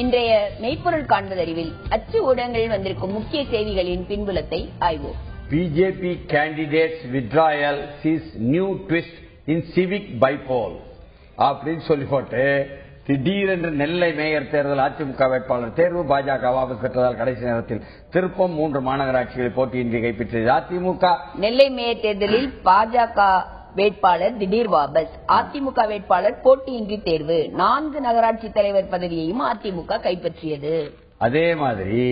இன்றைய மெய்ப்பொருள் காண்பதறிவில் அச்சு ஊடகங்களில் வந்திருக்கும் முக்கிய செய்திகளின் பின்புலத்தை ஆய்வோம். BJP candidates withdrawal sees new twist in civic bypoll அப்படின்னு சொல்லி போட்டு திடீரென்று நெல்லை மேயர் தேர்தல் அதிமுக வேட்பாளர் தேர்வு பாஜக வாபஸ் பெற்றதால் கடைசி நேரத்தில் திருப்பம் 3 மாநகராட்சிகளில் போட்டியின்றி கைப்பற்றியது அதிமுக. நெல்லை மேயர் தேர்தலில் பாஜக வேட்பாளர் திடீர் வாபஸ், அதிமுக வேட்பாளர் போட்டியின்றி தேர்வு, 4 நகராட்சி தலைவர் பதவியையும் அதிமுக கைப்பற்றியது. அதே மாதிரி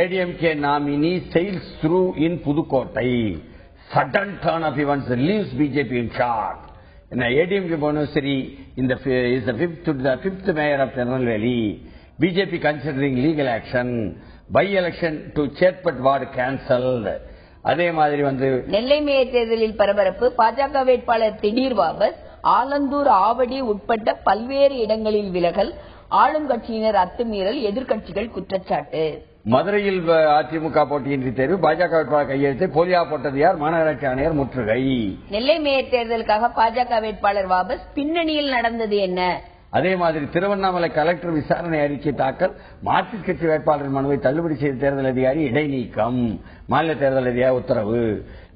ADMK nominee sails through in Pudukkottai, sudden turn of events leaves BJP in shock. ADMK Bhuvaneshwari is the fifth mayor of Tirunelveli. BJP considering legal action. By-election to Chetpat ward cancelled. அதே மாதிரி நெல்லை மேயர் தேர்தலில் பரபரப்பு, பாஜக வேட்பாளர் திடீர் வாபஸ், ஆலந்தூர் ஆவடி உட்பட்ட பல்வேறு இடங்களில் விலகல், ஆளும் கட்சியினர் அத்துமீறல், எதிர்க்கட்சிகள் குற்றச்சாட்டு. மதுரையில் அதிமுக போட்டியின்றி தேர்வு, பாஜக வேட்பாளர் கையெழுத்தை போலியா போட்டது யார், மாநகராட்சி ஆணையர் முற்றுகை. நெல்லை மேயர் தேர்தலுக்காக பாஜக வேட்பாளர் வாபஸ், பின்னணியில் நடந்தது என்ன? அதே மாதிரி திருவண்ணாமலை கலெக்டர் விசாரணை அறிக்கை தாக்கல், மார்க்சிஸ்ட் கட்சி வேட்பாளர் மனுவை தள்ளுபடி செய்த தேர்தல் அதிகாரி இடைநீக்கம், மாநில தேர்தல் அதிகாரி உத்தரவு.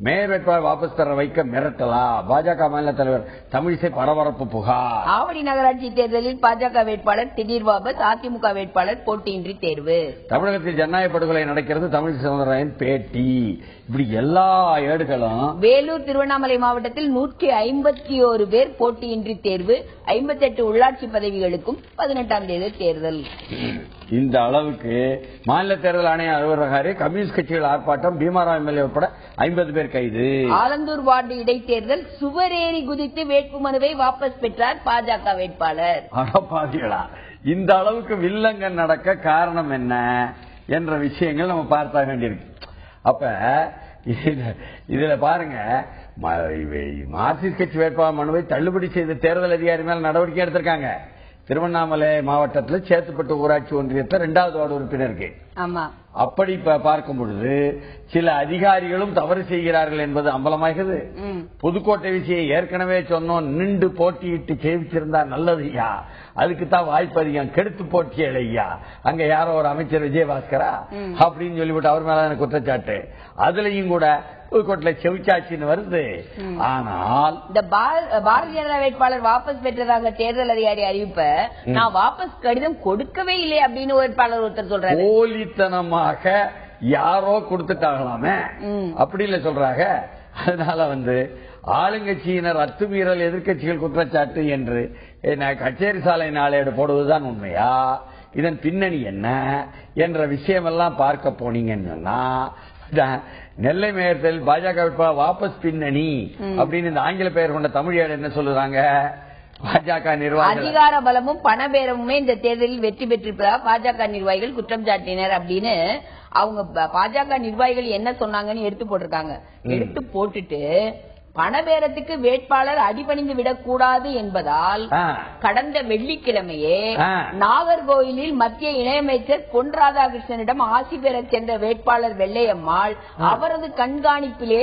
மேயர் வேட்பாளர் வாபஸ் பெற வைக்க மிரட்டலா, பாஜக மாநில தலைவர் தமிழிசை பரபரப்பு புகார். ஆவடி நகராட்சி தேர்தலில் பாஜக வேட்பாளர் திடீர் வாபஸ், அதிமுக வேட்பாளர் போட்டியின்றி தேர்வு. தமிழகத்தில் ஜனநாயக படுகொலை நடக்கிறது, தமிழிசை சவுந்தரராஜன் பேட்டி. இப்படி எல்லா ஏடுகளும். வேலூர் திருவண்ணாமலை மாவட்டத்தில் 151 பேர் போட்டியின்றி தேர்வு, 58 உள்ளாட்சி பதவிகளுக்கும் 18ஆம் தேதி தேர்தல். இந்த அளவுக்கு மாநில தேர்தல் ஆணைய அலுவலக கம்யூனிஸ்ட் கட்சிகள் ஆர்ப்பாட்டம், பீமாராவ் எம்எல்ஏ உட்பட 50 பேர் கைது. ஆலந்தூர் வார்டு இடைத்தேர்தல், சுவரேறி குதித்து வேட்புமனுவை வாபஸ் பெற்றார் பாஜக வேட்பாளர். பாத்தீங்களா, இந்த அளவுக்கு வில்லங்கம் நடக்க காரணம் என்ன என்ற விஷயங்கள் நம்ம பார்த்த வேண்டியிருக்கு. அப்ப இதுல பாருங்க, மார்க்சிஸ்ட் கட்சி வேட்பாளர் மனுவை தள்ளுபடி செய்த தேர்தல் அதிகாரி மேல நடவடிக்கை எடுத்திருக்காங்க. திருவண்ணாமலை மாவட்டத்தில் சேத்துப்பட்டு ஊராட்சி ஒன்றியத்தில் 2வது வார்டு உறுப்பினருக்கு. அப்படி பார்க்கும் பொழுது சில அதிகாரிகளும் தவறு செய்கிறார்கள் என்பது அம்பலமாகிறது. புதுக்கோட்டை விஷயம் ஏற்கனவே சொன்னோம், நின்று போட்டியிட்டு ஜெயிச்சிருந்தா நல்லது ஐயா, அதுக்குத்தான் வாய்ப்பு அதிகம், கெடுத்து போட்டியல் ஐயா. அங்க யாரோ ஒரு அமைச்சர் விஜயபாஸ்கரா அப்படின்னு சொல்லிவிட்டு அவர் மேல குற்றச்சாட்டு. அதுலயும் கூட புதுக்கோட்டையில் செவிச்சாச்சின்னு வருது. ஆனால் இந்த பாரதிய ஜனதா வேட்பாளர் வாபஸ் பெற்றதாக தேர்தல் அதிகாரி அறிவிப்ப நான் வாபஸ் கடிதம் கொடுக்கவே இல்லை அப்படின்னு வேட்பாளர் ஒருத்தர் சொல்றாரு. போலித்தனமாக யாரோ கொடுத்துட்டாங்களாமே, அப்படி இல்ல சொல்றாங்க. அதனால ஆளுங்கட்சியினர் அத்துமீறல், எதிர்கட்சிகள் குற்றச்சாட்டு என்று கச்சேரி சாலை நாளேடு போடுவதுதான் உண்மையா, இதன் பின்னணி என்ன என்ற விஷயமெல்லாம் பார்க்க போனீங்கன்னு சொன்னா, நெல்லை மேயத்தில் பாஜக வேட்பாளர் வாபஸ் பின்னணி அப்படின்னு இந்த ஆங்கில பெயர் கொண்ட தமிழ் என்ன சொல்லுறாங்க, பாஜக நிர்வாகிகள் அதிகார பலமும் பணபேரமுமே இந்த தேர்தலில் வெற்றி பெற்றிருப்பதாக பாஜக நிர்வாகிகள் குற்றம் சாட்டினர் அப்படின்னு அவங்க பாஜக நிர்வாகிகள் என்ன சொன்னாங்கன்னு எடுத்து போட்டிருக்காங்க. எடுத்து போட்டுட்டு பணபேரத்துக்கு வேட்பாளர் அடிபணிந்து விடக்கூடாது என்பதால் கடந்த வெள்ளிக்கிழமையே நாகர்கோயிலில் மத்திய இணையமைச்சர் பொன் ராதாகிருஷ்ணனிடம் ஆசி பெற சென்ற வேட்பாளர் வெள்ளையம்மாள் அவரது கண்காணிப்பிலே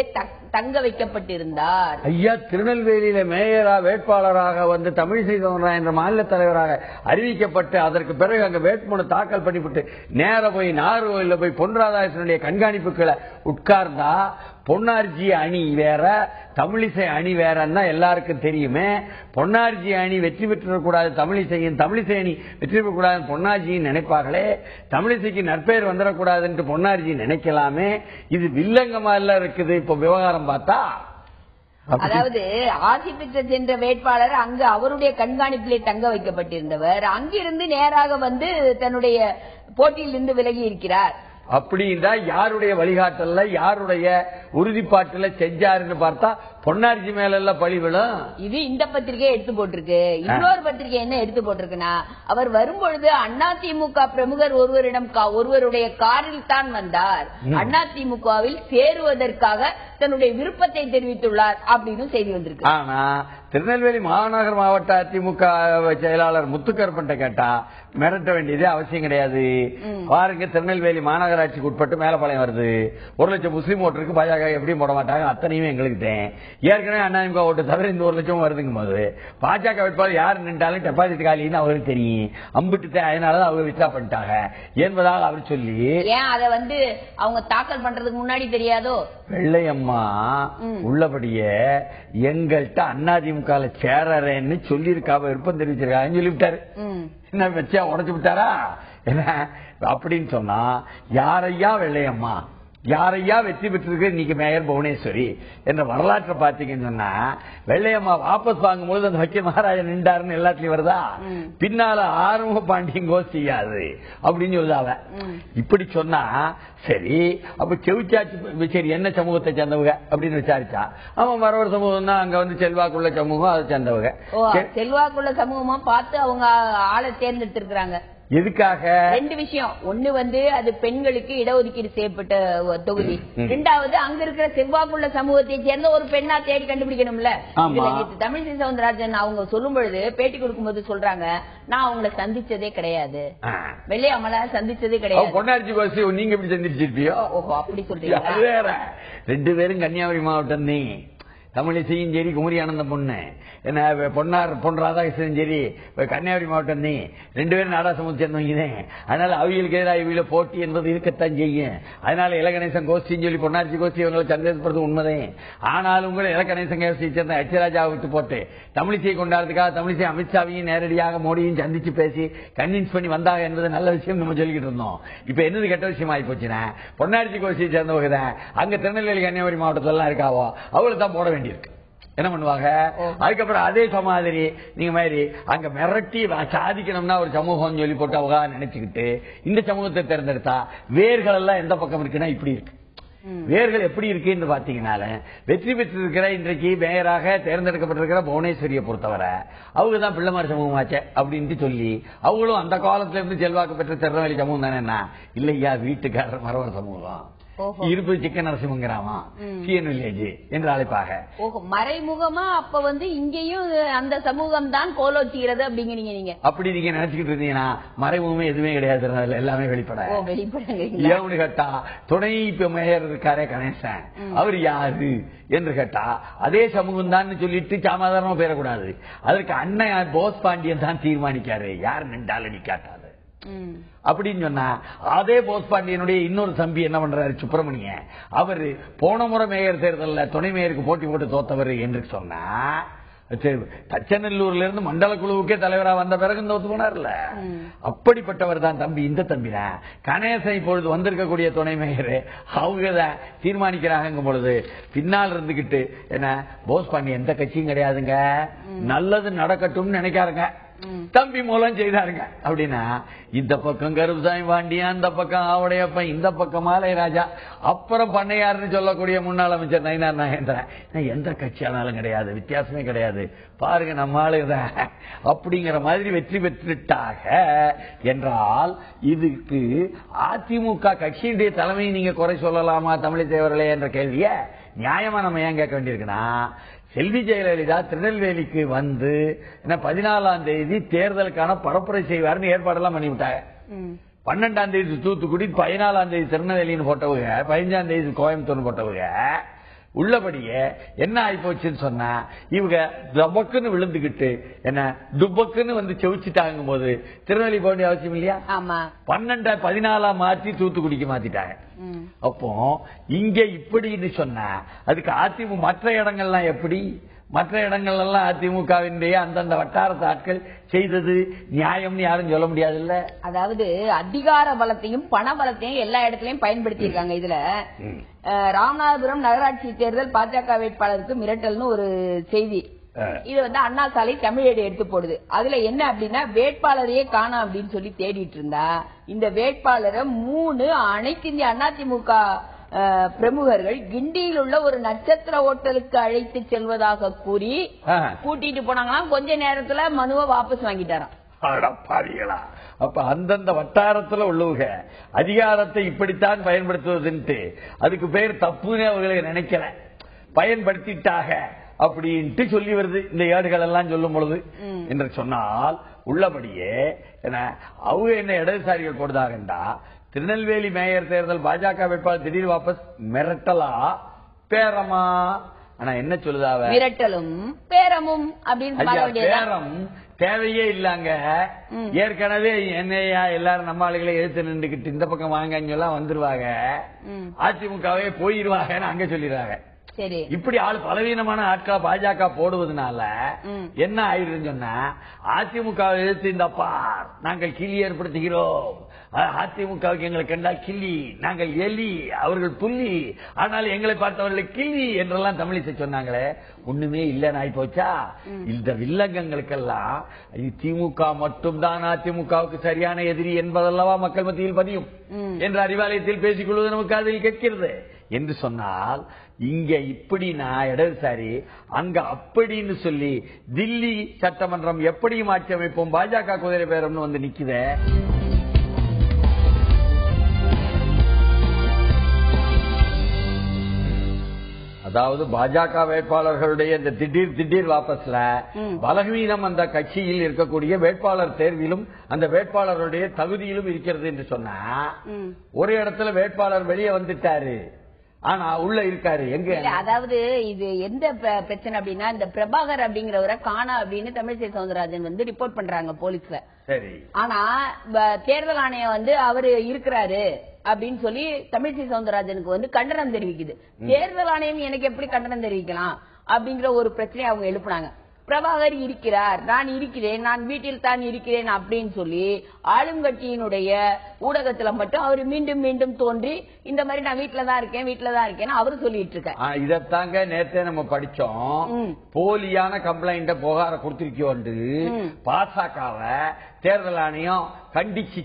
தங்க வைக்கப்பட்டிருந்தார். ஐயா, திருநெல்வேலியில மேயரா வேட்பாளராக தமிழிசை சவுந்தரராஜன் என்ற மாநில தலைவராக அறிவிக்கப்பட்டு அதற்கு பிறகு அங்க வேட்புமனு தாக்கல் பண்ணிவிட்டு நேர போய் நாகர்கோயில போய் பொன் ராதாகிருஷ்ணனுடைய கண்காணிப்புகளை உட்கார்ந்தா பொன்னார்ஜி அணி வேற, தமிழிசை அணி வேறன்னா எல்லாருக்கும் தெரியுமே. பொன்னார்ஜி அணி வெற்றி பெற்றக்கூடாது, தமிழிசை அணி வெற்றி பெறக்கூடாது பொன்னார்ஜின்னு நினைப்பார்களே, தமிழிசைக்கு நற்பெயர் வந்துடக்கூடாது என்று பொன்னார்ஜி நினைக்கலாமே. இது வில்லங்கமா எல்லாம் இருக்குது. இப்ப விவகாரம் பார்த்தா, அதாவது ஆசி பெற்ற சென்ற வேட்பாளர் அங்கு அவருடைய கண்காணிப்பிலே தங்க வைக்கப்பட்டிருந்தவர் அங்கிருந்து நேராக தன்னுடைய போட்டியிலிருந்து விலகி இருக்கிறார். அப்படின்னா யாருடைய வழிகாட்டல, யாருடைய உறுதிப்பாட்டுல செஞ்சாருன்னு பார்த்தா பொன்னார்ஜி மேல எல்லாம் பழி விழும். இது இந்த பத்திரிகை எடுத்து போட்டிருக்கு. இன்னொரு பத்திரிகை என்ன எடுத்து போட்டிருக்குன்னா, அவர் வரும்பொழுது அதிமுக பிரமுகர் ஒருவருடைய காரில் தான் வந்தார், அதிமுகவில் சேருவதற்காக தன்னுடைய விருப்பத்தை தெரிவித்துள்ளார் அப்படின்னு செய்தி வந்திருக்கு. ஆனா திருநெல்வேலி மாநகர் மாவட்ட அதிமுக செயலாளர் முத்துக்கருப்பன் கேட்டா மிரட்ட வேண்டியதே அவசியம் கிடையாது. பாருங்க, திருநெல்வேலி மாநகராட்சிக்கு உட்பட்டு மேலப்பாளையம் வருது. 1 லட்சம் முஸ்லீம் ஓட்டருக்கு பாஜக எப்படியும் போட மாட்டாங்க, அத்தனையுமே எங்களுக்கு ஏற்கனவே அதிமுக ஓட்டு தவிர இந்த 1 லட்சம் வருதுங்கும் போது பாஜக வேட்பாளர் யார் நின்றாலும் டெபாசிட் காலின்னு அவருக்கு தெரியும். அம்பிட்டு அதனாலதான் அவங்க வித்ரா பண்ணிட்டாங்க என்பதாக அவர் சொல்லி ஏன் அதை அவங்க தாக்கல் பண்றதுக்கு முன்னாடி தெரியாதோ? வெள்ளையம்மா உள்ளபடியே எங்கள்கிட்ட அதிமுக சேரறேன்னு சொல்லியிருக்கா, விருப்பம் தெரிவிச்சிருக்காங்க சொல்லிவிட்டாரு. என்ன வச்சா உடச்சு விட்டாரா என்ன அப்படின்னு சொன்னா, யாரையா வெள்ளையம்மா, யாரையா வெற்றி பெற்றிருக்கு இன்னைக்கு மேயர் புவனேஸ்வரி என்ற வரலாற்றை பார்த்தீங்கன்னு சொன்னா, வெள்ளையம்மா வாபஸ் வாங்கும்போது அந்த வக்கீல் மகாராஜன் நின்றாருன்னு எல்லாத்துலயும் வருதா, பின்னால ஆறுமுக பாண்டியன் கோஷ்டியாது அப்படின்னு சொல்லுதாவ. இப்படி சொன்னா சரி, அப்ப செவிச்சாச்சு சரி என்ன சமூகத்தை சேர்ந்தவங்க அப்படின்னு விசாரிச்சா, அவன் வரவர் சமூகம் தான், அங்க செல்வாக்குள்ள சமூகம் அதை சேர்ந்தவங்க. செல்வாக்குள்ள சமூகமா பார்த்து அவங்க ஆளை தேர்ந்தெடுத்திருக்கிறாங்க. எதுக்காக? 2 விஷயம். ஒண்ணு அது பெண்களுக்கு இடஒதுக்கீடு செய்யப்பட்ட தொகுதி. 2வது அங்க இருக்கிற செவ்வாக்குள்ள சமூகத்தை சேர்ந்த ஒரு பெண்ணா தேடி கண்டுபிடிக்கணும்ல. தமிழிசை சவுந்தரராஜன் அவங்க சொல்லும் பொழுது பேட்டி கொடுக்கும்போது சொல்றாங்க, நான் அவங்களை சந்திச்சதே கிடையாது, வெள்ளையம்மள சந்திச்சதே கிடையாது. பொன்னாச்சி கோசி நீங்க எப்படி சந்திச்சிருப்பியோ? அப்படி சொல்றீங்க. 2 பேரும் கன்னியாகுமரி மாவட்டம் நீ, தமிழிசையும் சரி குமரி ஆனந்தம் பொண்ணு என்ன பொன் ராதாகிருஷ்ணன் சரி கன்னியாகுமரி மாவட்டம் நீ, 2 பேரும் நாடா சமூகத்தை சேர்ந்தவங்க. அதனால அவியலுக்கு எதிராக இவங்கள போட்டி என்பது இருக்கத்தான் செய்யும். அதனால இலகணேசன் கோஷ்டின்னு சொல்லி பொன்னாச்சி கோஷ்டி இவங்களை சந்தேகப்படுறது உண்மைதான். ஆனாலும் கூட இலகணேசன் கோஷ்டியை சேர்ந்த ஹெச்ராஜாவை விட்டு போட்டு தமிழிசையை கொண்டாடுறதுக்காக தமிழிசை அமித்ஷாவையும் நேரடியாக மோடியும் சந்திச்சு பேசி கன்வின்ஸ் பண்ணி வந்தாங்க என்பது நல்ல விஷயம் நம்ம சொல்லிக்கிட்டு இருந்தோம். இப்ப என்னது கெட்ட விஷயம் ஆகி போச்சுன்னா, பொன்னாச்சி கோஷ்டியை சேர்ந்தவங்க தான் அங்க திருநெல்வேலி கன்னியாகுமரி மாவட்டத்துல எல்லாம் இருக்காவோ அவங்களுக்கு தான் போட வேண்டியிருக்கு. என்ன பண்ணுவாங்க? அதுக்கப்புறம் அதே மாதிரி நீங்க மாதிரி அங்க மிரட்டி சாதிக்கணும்னா ஒரு சமூகம் சொல்லி போட்டு அவங்க நினைச்சுக்கிட்டு இந்த சமூகத்தை தேர்ந்தெடுத்தா வேர்கள் எல்லாம் எந்த பக்கம் இருக்குன்னா இப்படி இருக்கு. வேர்கள் எப்படி இருக்குன்னு பாத்தீங்கன்னால, வெற்றி பெற்றிருக்கிற இன்றைக்கு மேயராக தேர்ந்தெடுக்கப்பட்டிருக்கிற புவனேஸ்வரியை பொறுத்தவரை அவங்க தான் பிள்ளைமார் சமூகமாச்சே அப்படின்ட்டு சொல்லி, அவங்களும் அந்த காலத்துல இருந்து செல்வாக்கு பெற்ற திருநெல்வேலி சமூகம் தானே. என்ன இல்லையா, வீட்டுக்காரர் மரவர் சமூகம், இருப்பு சிக்க நரசிம்மன் கிராமம், சிஎன் வில்லேஜ் என்று அழைப்பாக. மறைமுகமா அப்ப இங்கேயும் அந்த சமூகம் தான் கோலோச்சுகிறது அப்படிங்கிறீங்க நீங்க. அப்படி நீங்க நினைச்சுக்கிட்டு இருந்தீங்கன்னா மறைமுகமே எதுவுமே கிடையாது, எல்லாமே வெளிப்பட. ஏன்னு கேட்டா, துணை மேயர் இருக்காரே கணேசன், அவர் யாரு என்று கேட்டா அதே சமூகம் தான் சொல்லிட்டு சாமாதானமா பேரக்கூடாது. அதற்கு அண்ணன் போஸ் பாண்டியன் தான் தீர்மானிக்காரு யார் நின்றாலும் நிக்காட்டாது அப்படின்னு சொன்னா, அதே போஸ் பாண்டியனுடைய இன்னொரு தம்பி என்ன பண்றாரு, சுப்பிரமணியன், அவரு போன முறை மேயர் தேர்தலில் துணை மேயருக்கு போட்டி போட்டு தோத்தவர் என்று சொன்னா, தச்சநல்லூர்ல இருந்து மண்டல குழுவுக்கே தலைவரா வந்த பிறகு தோத்து போனார்ல, அப்படிப்பட்டவர் தான் தம்பி. இந்த தம்பி தான் கணேசன் இப்பொழுது வந்திருக்கக்கூடிய துணை மேயர், அவங்கதான் தீர்மானிக்கிறாங்க பொழுது பின்னால் இருந்துகிட்டு என்ன போஸ் பாண்டியன் எந்த கட்சியும் கிடையாதுங்க, நல்லது நடக்கட்டும்னு நினைக்காருங்க, தம்பி மூலம் செய்தாருங்க அப்படின்னா, இந்த பக்கம் கருப்புசாமி பாண்டியன், அந்த பக்கம் ஆவுடையப்பன், இந்த பக்கம் மாலை ராஜா, அப்புறம் பண்ணையாருன்னு சொல்லக்கூடிய முன்னாள் அமைச்சர் நயினார் நாகேந்திரன், எந்த கட்சியானாலும் கிடையாது, வித்தியாசமே கிடையாது, பாருங்க நம்ம ஆளுதான் அப்படிங்கிற மாதிரி வெற்றி பெற்றுட்டாக என்றால், இதுக்கு அதிமுக கட்சியுடைய தலைமையை நீங்க குறை சொல்லலாமா தமிழிசைவர்களே என்ற கேள்விய நியாயமா நம்ம ஏன் கேட்க வேண்டியிருக்குன்னா, செல்வி ஜெயலலிதா திருநெல்வேலிக்கு வந்து 14ஆம் தேதி தேர்தலுக்கான பரப்புரை செய்வார்னு ஏற்பாடெல்லாம் பண்ணிவிட்டாங்க. 12ஆம் தேதி தூத்துக்குடி, 14ஆம் தேதி திருநெல்வேலின்னு போட்டவங்க, 15ஆம் தேதி கோயம்புத்தூர் போட்டவங்க, உள்ளபடியே என்ன ஆயிப்போச்சுன்னு சொன்னா, இவங்க தபக்குன்னு விழுந்துகிட்டு என்ன துபக்குன்னு செவிச்சுட்டாங்க போது திருநெல்வேலி போக வேண்டிய அவசியம் இல்லையா? 14ஆம் மாற்றி தூத்துக்குடிக்கு மாத்திட்டாங்க. அப்போ இங்க இப்படின்னு சொன்னா அதுக்கு அதிமுக மற்ற இடங்கள்லாம் எப்படி, மற்ற இடங்கள் எல்லாம் அதிமுகவினுடைய அந்தந்த வட்டாரத்து ஆட்கள் செய்தது நியாயம்னு யாரும் சொல்ல முடியாது இல்ல. அதாவது அதிகார பலத்தையும் பண பலத்தையும் எல்லா இடத்துலயும் பயன்படுத்தி இருக்காங்க. இதுல ராமநாதபுரம் நகராட்சி தேர்தல் பாஜக வேட்பாளருக்கு மிரட்டல்னு ஒரு செய்தி, இது அண்ணா சாலை தமிழேடு எடுத்து போடுது. அதுல என்ன அப்படின்னா, வேட்பாளரையே காணோம் அப்படின்னு சொல்லி தேடிட்டு இருந்தா இந்த வேட்பாளரை 3 அனைத்து இந்திய அதிமுக பிரமுகர்கள் கிண்டியில் உள்ள ஒரு நட்சத்திர ஹோட்டலுக்கு அழைத்து செல்வதாக கூறி கூட்டிட்டு போனாங்கன்னா கொஞ்ச நேரத்துல மனுவை வாபஸ் வாங்கிட்டாராம். அப்ப அந்தந்த வட்டாரத்துல உள்ளவங்க அதிகாரத்தை இப்படித்தான் பயன்படுத்துவதுன்ட்டு அதுக்கு பேர் தப்புன்னு அவர்களை நினைக்கல, பயன்படுத்திட்டாக. அப்படின்ட்டு சொல்லி வருது இந்த ஏடுகள் எல்லாம் சொல்லும் பொழுது. என்று சொன்னால் உள்ளபடியே அவங்க என்ன இடதுசாரிகள் போடுதாகண்டா, திருநெல்வேலி மேயர் தேர்தல் பாஜக வேட்பாளர் திடீர் வாபஸ் மிரட்டலா பேரமா? ஆனா என்ன சொல்லுதாவ, மிரட்டலும் பேரமும் அப்படின்னு பேரம் தேவையே இல்லாங்க. ஏற்கனவே என்னையா எல்லாரும் நம்ம ஆளுகளை எழுத்து நின்றுகிட்டு இந்த பக்கம் வாங்கன்னு சொல்ல வந்துருவாங்க, அதிமுகவே போயிருவாங்கன்னு அங்க சொல்லிடுறாங்க. இப்படி ஆள் பலவீனமான ஆட்களா பாஜக போடுவதனால என்ன ஆயிடுதுன்னு சொன்னா, அதிமுக எழுத்து இந்த பார் நாங்கள் கிள்ளி ஏற்படுத்துகிறோம், அதிமுகவுக்கு எங்களை கண்டால் கிள்ளி, நாங்கள் எலி அவர்கள் புள்ளி, ஆனால் எங்களை பார்த்தவர்கள் கிள்ளி என்றெல்லாம் தமிழிசை சொன்னாங்களே, ஒண்ணுமே இல்லன்னு ஆயி போச்சா? இந்த வில்லங்கங்களுக்கெல்லாம் திமுக மட்டும்தான் அதிமுகவுக்கு சரியான எதிரி என்பதல்லவா மக்கள் மத்தியில் பதியும் என்ற அறிவாலயத்தில் பேசிக் கொள்வது நமக்கு அதில் கேட்கிறது. என்று சொன்னால் இங்க இப்படி நான் இடதுசாரி, அங்க அப்படின்னு சொல்லி தில்லி சட்டமன்றம் எப்படியும் ஆட்சி அமைப்போம் பாஜக குதிரை பேரம்னு வந்து நிக்குதே. அதாவது பாஜக வேட்பாளர்களுடைய இந்த திடீர் வாபஸ்ல பலவீனம் அந்த கட்சியில் இருக்கக்கூடிய வேட்பாளர் தேர்விலும் அந்த வேட்பாளருடைய தகுதியிலும் இருக்கிறது என்று சொன்னா, ஒரு இடத்துல வேட்பாளர் வெளியே வந்துட்டாரு, ஆனா உள்ள இருக்காரு எங்க? அதாவது இது எந்த பிரச்சனை அப்படின்னா, இந்த பிரபாகர் அப்படிங்கிறவரை காணா அப்படின்னு தமிழிசை சவுந்தரராஜன் வந்து ரிப்போர்ட் பண்றாங்க போலீஸ்ல. சரி. ஆனா தேர்தல் ஆணையம் வந்து அவரு இருக்கிறாரு அப்படின்னு சொல்லி தமிழிசை சவுந்தரராஜனுக்கு வந்து கண்டனம் தெரிவிக்குது. தேர்தல் ஆணையம் எனக்கு எப்படி கண்டனம் தெரிவிக்கலாம் அப்படிங்கிற ஒரு பிரச்சனையை அவங்க எழுப்புனாங்க. பிரபாகர் இருக்கிறார், நான் இருக்கிறேன், நான் வீட்டில் தான் இருக்கிறேன் அப்படின்னு சொல்லி ஆளுங்கட்சியினுடைய ஊடகத்துல மட்டும் அவர் மீண்டும் மீண்டும் தோன்றி இந்த மாதிரி நான் வீட்டுல தான் இருக்கேன் அவரு சொல்லிட்டு இருக்காரு. இதத்தாங்க நேத்தே நம்ம படிச்சோம். போலியான கம்ப்ளைண்ட புகார கொடுத்திருக்கோண்டு பாசகவை தேர்தல் ஆணையம் கண்டிச்சு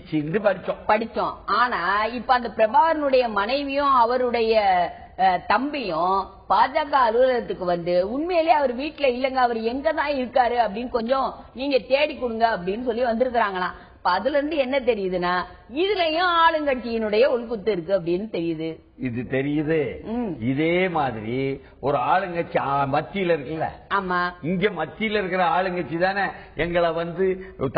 படிச்சோம். ஆனா இப்ப அந்த பிரபாகரனுடைய மனைவியும் அவருடைய தம்பியும் பாஜக அலுவலகத்துக்கு வந்து உண்மையிலேயே அவர் வீட்டுல இல்லங்க, அவர் எங்கதான் இருக்காரு அப்படின்னு கொஞ்சம் நீங்க தேடி கொடுங்க அப்படின்னு சொல்லி வந்திருக்கிறாங்களாம். அதுல இருந்து என்ன தெரியுதுன்னா, இதுலயும் ஆளுங்கட்சியினுடைய உள்குத்து இருக்கு அப்படின்னு தெரியுது. இது தெரியுது. இதே மாதிரி ஒரு ஆளுங்கட்சி மத்தியில இருக்குல்ல, ஆமா, இங்க மத்தியில இருக்கிற ஆளுங்கட்சி தானே எங்களை வந்து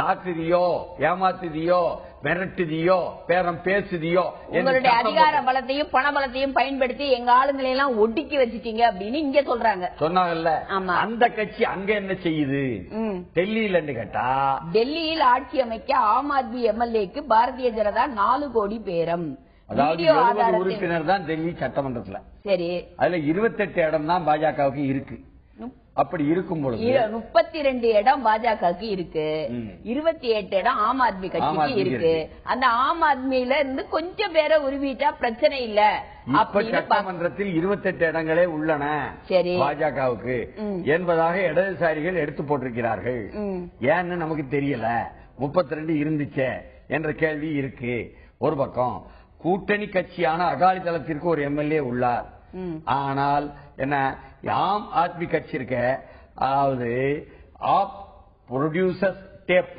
தாக்குதியோ ஏமாத்துதியோ மிரட்டுதியோ பேரம் பேசுதியோ, உங்களுடைய அதிகார பலத்தையும் பண பலத்தையும் பயன்படுத்தி எங்க ஆளுங்களை எல்லாம் ஒடுக்கி வச்சுட்டீங்க அப்படின்னு இங்க சொல்றாங்க. சொன்னாங்கல்ல, அந்த கட்சி அங்க என்ன செய்யுது டெல்லியில கேட்டா, டெல்லியில் ஆட்சி அமைக்க ஆம் ஆத்மி எம்எல்ஏக்கு பாரதிய ஜனதா 4 கோடி பேரம். அதாவது 70 உறுப்பினர் தான் டெல்லி சட்டமன்றத்துல. சரி, அதுல 28 இடம் தான் பாஜகவுக்கு இருக்கு. அப்படி இருக்கும் பொழுது 32 இடம் பாஜகவுக்கு இருக்கு, 28 இடம் ஆம் ஆத்மி கட்சிக்கு இருக்கு. அந்த ஆம் ஆத்மியில இருந்து கொஞ்சம் பேரை உருவிட்டா பிரச்சனை இல்ல. அப்ப சட்டமன்றத்தில் 28 இடங்களே உள்ளன பாஜகவுக்கு என்பதாக இடதுசாரிகள் எடுத்து போட்டிருக்கிறார்கள். ஏன்னு நமக்கு தெரியல, 32 இருந்துச்சே என்ற கேள்வி இருக்கு. ஒரு பக்கம் கூட்டணி கட்சியான அகாலிதளத்திற்கு ஒரு எம்எல்ஏ உள்ளார். ஆனால் என்ன, ஆம் ஆத்மி கட்சி இருக்க, அதாவது AAP producers tape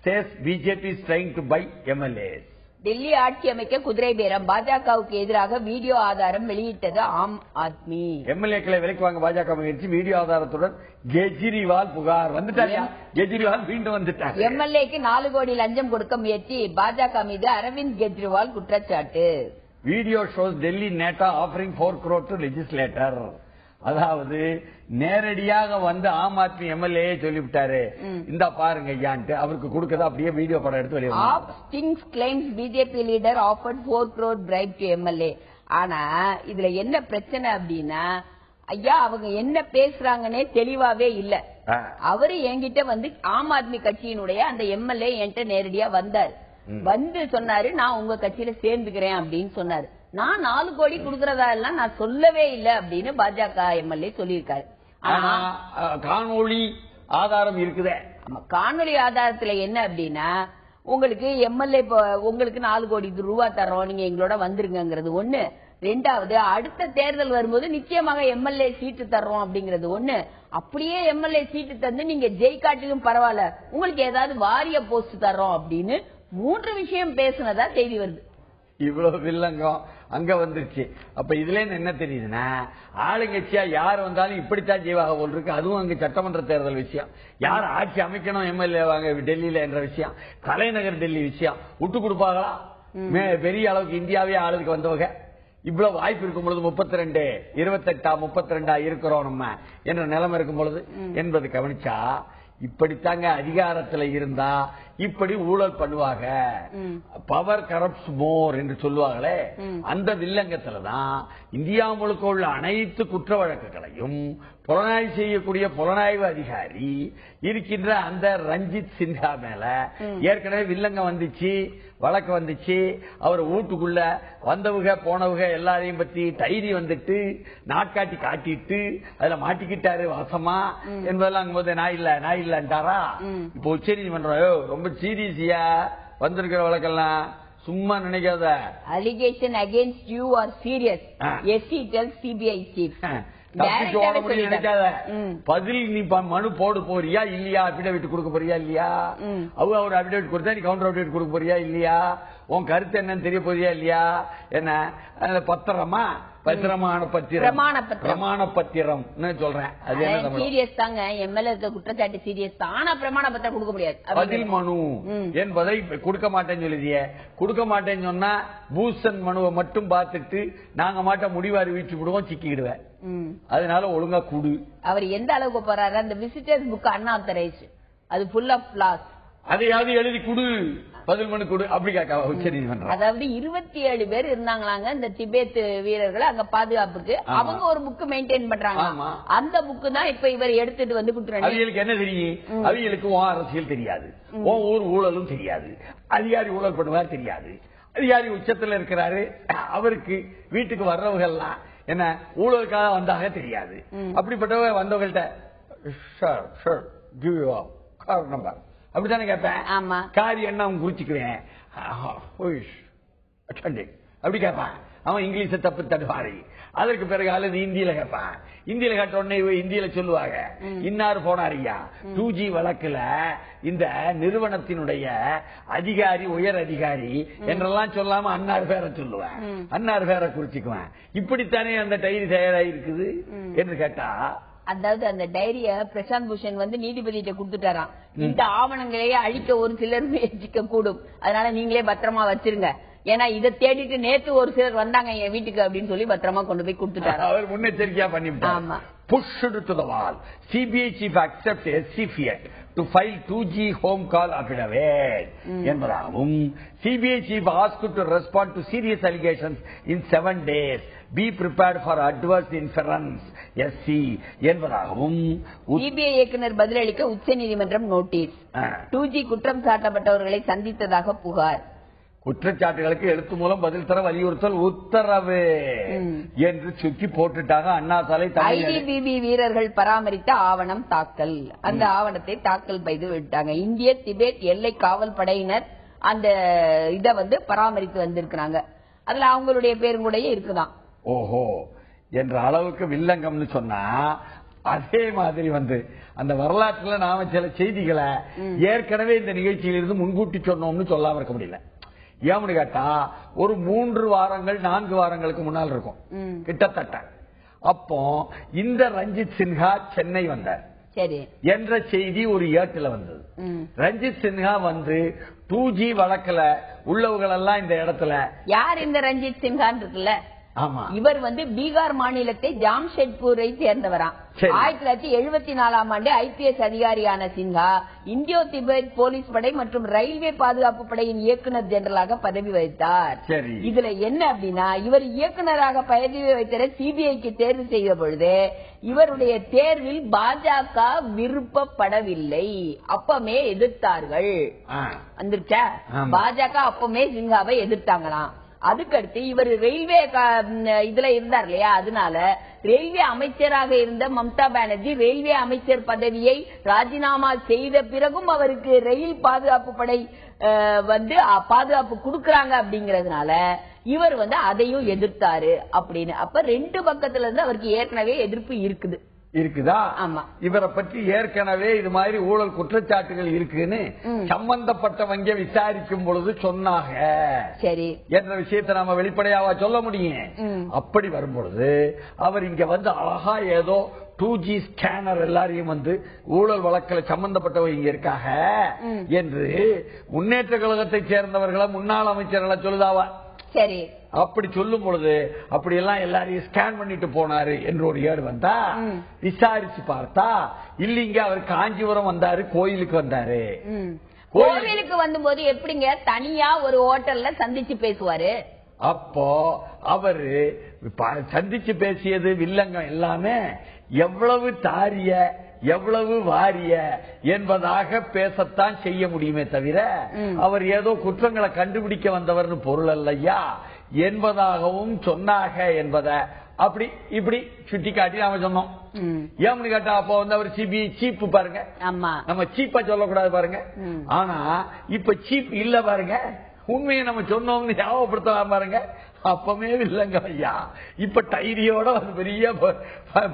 says BJP is trying to buy MLAs. Delhi ஆட்சி அமைக்க குதிரை பேரம், பாஜகவுக்கு எதிராக வீடியோ ஆதாரம் வெளியிட்டது ஆம் ஆத்மி. எம்எல்ஏக்களை விலைக்கு வாங்க பாஜக முயற்சி, வீடியோ ஆதாரத்துடன் கெஜ்ரிவால் புகார். வந்துட்டாங்க, கெஜ்ரிவால் மீண்டும் வந்துட்டாங்க. எம்எல்ஏக்கு 4 கோடி லஞ்சம் கொடுக்க முயற்சி, பாஜக மீது அரவிந்த் கெஜ்ரிவால் குற்றச்சாட்டு. Video shows Delhi neta offering 4 crore to legislator. அதாவது நேரடியாக வந்து ஆம் ஆத்மி எம்எல்ஏ சொல்லிவிட்டாரு, இந்த பாருங்க ஐயான்ட்டு அவருக்கு கொடுக்கறத அப்படியே வீடியோ படம் எடுத்து வெளியே. BJP leader offered 4 crore bribe to MLA. ஆனா இதுல என்ன பிரச்சனை அப்படின்னா, ஐயா அவங்க என்ன பேசுறாங்கன்னே தெளிவாவே இல்ல. அவரு என்கிட்ட வந்து ஆம் ஆத்மி கட்சியினுடைய அந்த எம்எல்ஏ என்கிட்ட நேரடியா வந்தாரு, வந்து சொன்னாரு நான் உங்க கட்சியில சேர்ந்துக்கிறேன் அப்படின்னு சொன்னாரு. நான் 4 கோடி கொடுக்கறதா எல்லாம் நான் சொல்லவே இல்லை அப்படின்னு பாஜக எம்எல்ஏ சொல்லியிருக்காரு. காணொலி ஆதாரம் இருக்குதே. காணொலி ஆதாரத்துல என்ன அப்படின்னா, உங்களுக்கு எம்எல்ஏ உங்களுக்கு 4 கோடி ரூபாய் தரோம், நீங்க எங்களோட வந்துருங்கிறது ஒண்ணு. 2வது, அடுத்த தேர்தல் வரும்போது நிச்சயமாக எம்எல்ஏ சீட்டு தர்றோம் அப்படிங்கறது ஒண்ணு. அப்படியே எம்எல்ஏ சீட்டு தந்து நீங்க ஜெயிக்காட்டிலும் பரவாயில்ல, உங்களுக்கு ஏதாவது வாரிய போஸ்ட் தர்றோம் அப்படின்னு 3 விஷயம் பேசுனதா செய்தி வருது. இவ்வளவு வில்லங்கம் அங்க வந்துருச்சு. அப்ப இதுல என்ன தெரியுதுன்னா, ஆளுங்கட்சியா யார் வந்தாலும் இப்படித்தான் செய்வாங்க போல் இருக்கு. அதுவும் அங்க சட்டமன்ற தேர்தல் விஷயம், யார் ஆட்சி அமைக்கணும் எம்எல்ஏ வாங்க டெல்லியில என்ற விஷயம், தலைநகர் டெல்லி விஷயம் விட்டு கொடுப்பாங்களா? பெரிய அளவுக்கு இந்தியாவே ஆளுக்கு வந்தவங்க இவ்வளவு வாய்ப்பு இருக்கும் பொழுது 32, 28, 32 இருக்கிறோம் நம்ம என்ற நிலைமை இருக்கும் பொழுது என்பது கவனிச்சா, இப்படித்தாங்க அதிகாரத்தில் இருந்தா இப்படி ஊழல் பண்ணுவாங்க. பவர் கரப்ட்ஸ் மோர் என்று சொல்லுவாங்களே, அந்த வில்லங்கத்துலதான் இந்தியா முழுக்க உள்ள அனைத்து குற்ற வழக்குகளையும் புலனாய்வு செய்யக்கூடிய புலனாய்வு அதிகாரி இருக்கின்ற அந்த ரஞ்சித் சின்ஹா மேல ஏற்கனவே வில்லங்கம் வந்துச்சு, வழக்கு வந்துச்சு. அவர் வீட்டுக்குள்ள வந்தவங்க போனவங்க எல்லாரையும் பத்தி டைரி வந்துட்டு நாட்காட்டி காட்டிட்டு அதுல மாட்டிக்கிட்டாரு வாசமா என்பதெல்லாம் போது நான் இல்லன்றாரா. இப்ப உச்ச நீதிமன்றம் ரொம்ப சீரியஸியா வந்திருக்கிற வழக்கெல்லாம் சும்மா நினைக்காத. Allegation against you are serious, SC tells CBI chief. நினைக்காத. பதில் நீ மனு போடு போறியா இல்லையா, அபிடேவிட் கொடுக்க போறியா இல்லையா, அவர் அபிடேவிட் கொடுத்தா நீ கவுண்டர் அபிடேவிட் கொடுக்க போறியா இல்லையா, உன் கருத்து என்னன்னு தெரிய போறியா இல்லையா, என்ன பத்திரமா பிரமாண பத்திரம் சொல்றேன். அது என்ன சீரியஸ் தாங்க, எம்எல்ஏ குற்றச்சாட்டு சீரியஸ் தான். ஆனா பிரமாண பத்திரம் கொடுக்க முடியாது. பதில் மனு என்பதை கொடுக்க மாட்டேன்னு சொல்லுதிய. கொடுக்க மாட்டேன்னு சொன்னா பூசன் மனுவை மட்டும் பார்த்துட்டு நாங்க மாட்ட முடிவு அறிவிச்சு விடுவோம், சிக்கிடுவேன். அதனால ஒழுங்கா குடு. அவர் எந்த அளவுக்கு போறாரு, அந்த விசிட்டர்ஸ் புக் அன்ஆத்தரைஸ்ட், அது ஃபுல் ஆஃப் ஃபிளாஸ், அதையாவது எழுதி குடு, பதில் மனு கொடு அப்படி கேட்க உச்ச நீதிமன்றம். அதாவது 27 பேர் இருந்தாங்களாங்க இந்த திபேத் வீரர்கள் அங்க பாதுகாப்புக்கு. அவங்க ஒரு புக் மெயின்டைன் பண்றாங்க. அந்த புக்கு தான் இப்ப இவர் எடுத்துட்டு வந்து கொடுத்துறாங்க. அவங்களுக்கு என்ன தெரியும்? அவங்களுக்கு அரசியல் தெரியாது, ஊர் ஊழலும் தெரியாது, அதிகாரி ஊழல் பண்ணுவார் தெரியாது. அதிகாரி உச்சத்துல இருக்கிறாரு, அவருக்கு வீட்டுக்கு வர்றவங்க எல்லாம் என்ன ஊழலுக்காக வந்தாக தெரியாது. அப்படிப்பட்டவங்க வந்தவங்கள்ட்ட நம்பர் அப்படித்தானே கேட்பேன். காரி என்ன குறிச்சுக்குவேன் அப்படி கேட்பான். அவன் இங்கிலீஷ தப்பு தடுவாரி. அதற்கு பிறகு அல்லது இந்தியில கேட்பான். இந்தியில கேட்ட உடனே இந்தியில சொல்லுவாங்க, இன்னாரு போனாரியா 2G வழக்குல இந்த நிறுவனத்தினுடைய அதிகாரி உயர் அதிகாரி என்றெல்லாம் சொல்லாம அன்னார் பேரை சொல்லுவேன், அன்னார் பேரை குறிச்சுக்குவேன். இப்படித்தானே அந்த டைரி தயாராயிருக்குது என்று கேட்டா, அதாவது அந்த டைரிய பிரசாந்த் பூஷன் வந்து நீதிபதியிட்ட கொடுத்துட்டாராம். இந்த ஆவணங்களையே அழிக்க ஒரு சிலர் முயற்சிக்க கூடும், அதனால நீங்களே பத்திரமா வச்சிருங்க. ஏன்னா இதை தேடிட்டு நேற்று ஒரு சிலர் வந்தாங்க என் வீட்டுக்கு அப்படின்னு சொல்லி பத்திரமா கொண்டு போய் கொடுத்துட்டாரு. அவர் முன்னெச்சரிக்கையா பண்ணிவிட்டார். Pushed to the wall. CBI chief accepts SC Fiat to file 2G home call affidavit. என்பதாகவும் CBI chief asked to respond to serious allegations in 7 days. Be prepared for adverse inference. SC என்பதாகவும் CBI இயக்குனர் பதிலளிக்க உச்ச நீதிமன்றம் notice. 2G குற்றம் சாட்டப்பட்டவர்களை சந்தித்ததாக புகார். குற்றச்சாட்டுகளுக்கு எழுத்து மூலம் பதில் தர வலியுறுத்தல் உத்தரவு என்று சுற்றி போட்டுட்டாங்க. அண்ணா சாலை ITBP வீரர்கள் பராமரித்த ஆவணம் தாக்கல். அந்த ஆவணத்தை தாக்கல் செய்து விட்டாங்க. இந்திய திபெத் எல்லை காவல் படையினர் அந்த இதை வந்து பராமரித்து வந்திருக்கிறாங்க. அதுல அவங்களுடைய பேரும் கூட இருக்குதான். ஓஹோ என்ற அளவுக்கு வில்லங்கம்னு சொன்னா, அதே மாதிரி வந்து அந்த வரலாற்றுல நாம சில செய்திகளை ஏற்கனவே இந்த நிகழ்ச்சியிலிருந்து முன்கூட்டி சொன்னோம்னு சொல்லாம இருக்க முடியல. ஏன்னு கேட்டா ஒரு 3 வாரங்கள் 4 வாரங்களுக்கு முன்னால் இருக்கும் கிட்டத்தட்ட. அப்போ இந்த ரஞ்சித் சின்ஹா சென்னை வந்தார் என்ற செய்தி ஒரு ஏட்டுல வந்தது. ரஞ்சித் சின்ஹா வந்து 2G வழக்குல உள்ளவர்கள் எல்லாம் இந்த இடத்துல யார் இந்த ரஞ்சித் சின்ஹான்னு இருக்குல்ல, ஆமா, இவர் வந்து பீகார் மாநிலத்தை ஜாம்ஷெட்பூரை சேர்ந்தவராம். 1974ஆம் ஆண்டு IPS அதிகாரியான சின்ஹா இந்தியோ திபெத் போலீஸ் படை மற்றும் ரயில்வே பாதுகாப்பு படையின் இயக்குநர் ஜெனரலாக பதவி வகித்தார். இதுல என்ன அப்படின்னா, இவர் இயக்குநராக பதவி வைத்த CBIக்கு தேர்வு செய்த பொழுது இவருடைய தேர்வில் பாஜக விருப்பப்படவில்லை, அப்பமே எதிர்த்தார்கள். வந்துருச்சா, பாஜக அப்பமே சின்ஹாவை எதிர்த்தாங்களாம். அதுக்கடுத்து இவர் ரயில்வே இதுல இருந்தார் இல்லையா, அதனால ரயில்வே அமைச்சராக இருந்த மம்தா பானர்ஜி ரயில்வே அமைச்சர் பதவியை ராஜினாமா செய்த பிறகும் அவருக்கு ரயில் பாதுகாப்பு படை வந்து பாதுகாப்பு கொடுக்கறாங்க அப்படிங்கறதுனால இவர் வந்து அதையும் எதிர்த்தாரு அப்படின்னு. அப்ப 2 பக்கத்துல இருந்து அவருக்கு ஏற்கனவே எதிர்ப்பு இருக்குது. இருக்குதா? இவரை பற்றி ஏற்கனவே இது மாதிரி ஊழல் குற்றச்சாட்டுகள் இருக்குன்னு சம்பந்தப்பட்டவங்க விசாரிக்கும் பொழுது சொன்னாங்க. சரி, என்ற விஷயத்தை நாம வெளிப்படையாவா சொல்ல முடியும்? அப்படி வரும்பொழுது அவர் இங்க வந்து அழகா ஏதோ 2G ஸ்கேனர் எல்லாரையும் வந்து ஊழல் வழக்கில் சம்பந்தப்பட்டவங்க இங்க இருக்காங்க என்று முன்னேற்ற கழகத்தை சேர்ந்தவர்களை முன்னாள் அமைச்சர்களை சொல்லுதாவா? சரி, அப்படி சொல்லும் பொழுது அப்படி எல்லாம் எல்லாரையும் ஸ்கேன் பண்ணிட்டு போனாரு என்று ஒரு ஏடு வந்தா விசாரிச்சு பார்த்தா இல்லீங்க, அவர் காஞ்சிபுரம் வந்தாரு, கோயிலுக்கு வந்தாரு. கோவிலுக்கு வந்தபோது எப்படிங்க தனியா ஒரு ஹோட்டல்ல சந்திச்சு பேசுவாரு? அப்போ அவரு சந்திச்சு பேசியது வில்லங்கம் எல்லாமே எவ்வளவு தாரிய எவ்வளவு வாரிய என்பதாக பேசத்தான் செய்ய முடியுமே தவிர அவர் ஏதோ குற்றங்களை கண்டுபிடிக்க வந்தவர்னு பொருள் அல்லையா என்பதாகவும் சொன்னாக என்பதை அப்படி இப்படி சுட்டி காட்டி நாம சொன்னோம். ஏன்னு கேட்டா அப்ப வந்து அவர் சீப்பு பாருங்க, நம்ம சீப்பா சொல்லக்கூடாது பாருங்க. ஆனா இப்ப சீப் இல்ல பாருங்க, உண்மையை நம்ம சொன்னோம்னு ஞாபகப்படுத்தலாம் பாருங்க. அப்பவே இல்லங்க ஐயா, இப்ப டைரியோட ஒரு பெரிய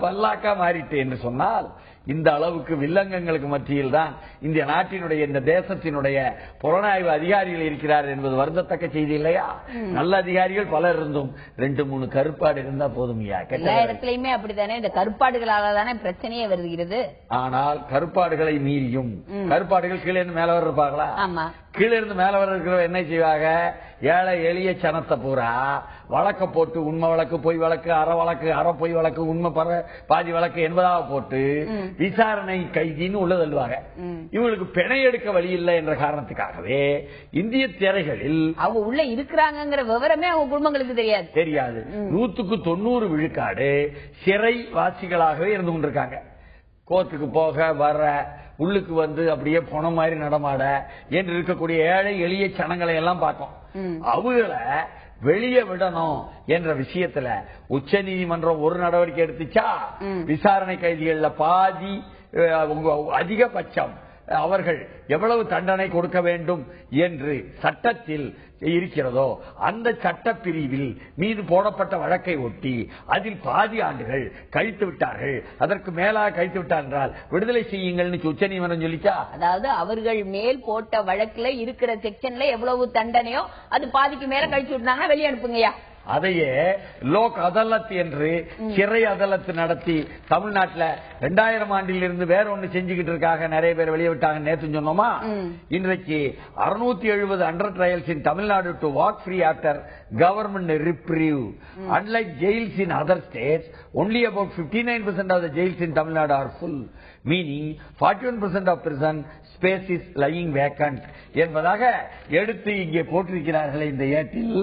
பல்லாக்கா மாறிட்டு என்று சொன்னால் இந்த அளவுக்கு வில்லங்கங்களுக்கு மத்தியில் தான் இந்த நாட்டினுடைய இந்த தேசத்தினுடைய புலனாய்வு அதிகாரிகள் இருக்கிறார் என்பது வருந்தத்தக்க செய்தி இல்லையா? நல்ல அதிகாரிகள் பலர் இருந்தும் 2-3 கருப்பாடு இருந்தா போதும். எல்லா இடத்துலயுமே அப்படித்தானே, இந்த கருப்பாடுகளால தானே பிரச்சனையே வருகிறது. ஆனால் கருப்பாடுகளை மீறியும் கருப்பாடுகள் கீழே இருந்து மேல இருப்பாங்களா? கீழே இருந்து மேல வர இருக்கிறவங்க என்ன செய்வாங்க? ஏழை எளிய சனத்தை பூரா வழக்க போட்டு உண்மை வழக்கு பொய் வழக்கு அற பொய் வழக்கு உண்மை பாதி வழக்கு என்பதாக போட்டு விசாரணை கைதின்னு உள்ள தள்ளுவாங்க. இவங்களுக்கு பிணை எடுக்க வழி இல்லை என்ற காரணத்துக்காகவே இந்திய திரைகளில் அவங்க உள்ள இருக்கிறாங்கிற விவரமே அவங்க குடும்பங்களுக்கு தெரியாது. 100% விழுக்காடு சிறை வாசிகளாகவே இருந்து கொண்டிருக்காங்க. கோர்ட்டுக்கு போக வர உள்ளுக்கு வந்து அப்படியே போன மாதிரி நடமாட என்று இருக்கக்கூடிய ஏழை எளிய சனங்களை எல்லாம் பார்த்தோம். அவங்கள வெளியே விடணும் என்ற விஷயத்துல உச்ச நீதிமன்றம் ஒரு நடவடிக்கை எடுத்துச்சா? விசாரணை கைதிகள்ல பாதி அதிகபட்சம் அவர்கள் எவ்வளவு தண்டனை கொடுக்க வேண்டும் என்று சட்டத்தில் இருக்கிறதோ அந்த சட்டப்பிரிவில் மீது போடப்பட்ட வழக்கை ஒட்டி அதில் பாதி ஆண்டுகள் கழித்து விட்டார்கள். அதற்கு மேலாக கழித்து விட்டார் என்றால் விடுதலை செய்யுங்கள் உச்ச நீதிமன்றம் சொல்லிச்சா? அதாவது அவர்கள் மேல் போட்ட வழக்குல இருக்கிற செக்ஷன்ல எவ்வளவு தண்டனையோ அது பாதிக்கு மேல கழிச்சு விட்டாங்கன்னா வெளியே அனுப்புங்கய்யா. அதையே லோக் அதாலத் என்று சிறை அதாலத் நடத்தி தமிழ்நாட்டில் 2000 ஆண்டில் இருந்து வேற ஒண்ணு செஞ்சுக்கிட்டு இருக்காங்க. நிறைய பேர் வெளியே விட்டாங்க நேற்று சொன்னோமா? இன்றைக்கு 670 undertrials in Tamil Nadu to walk free after government reprieve. Unlike jails in other states, only about 59% of the jails in Tamil Nadu are full, meaning 41% of prison space is lying vacant என்பதாக எடுத்து இங்கே போட்டிருக்கிறார்கள் இந்த ஏட்டில்.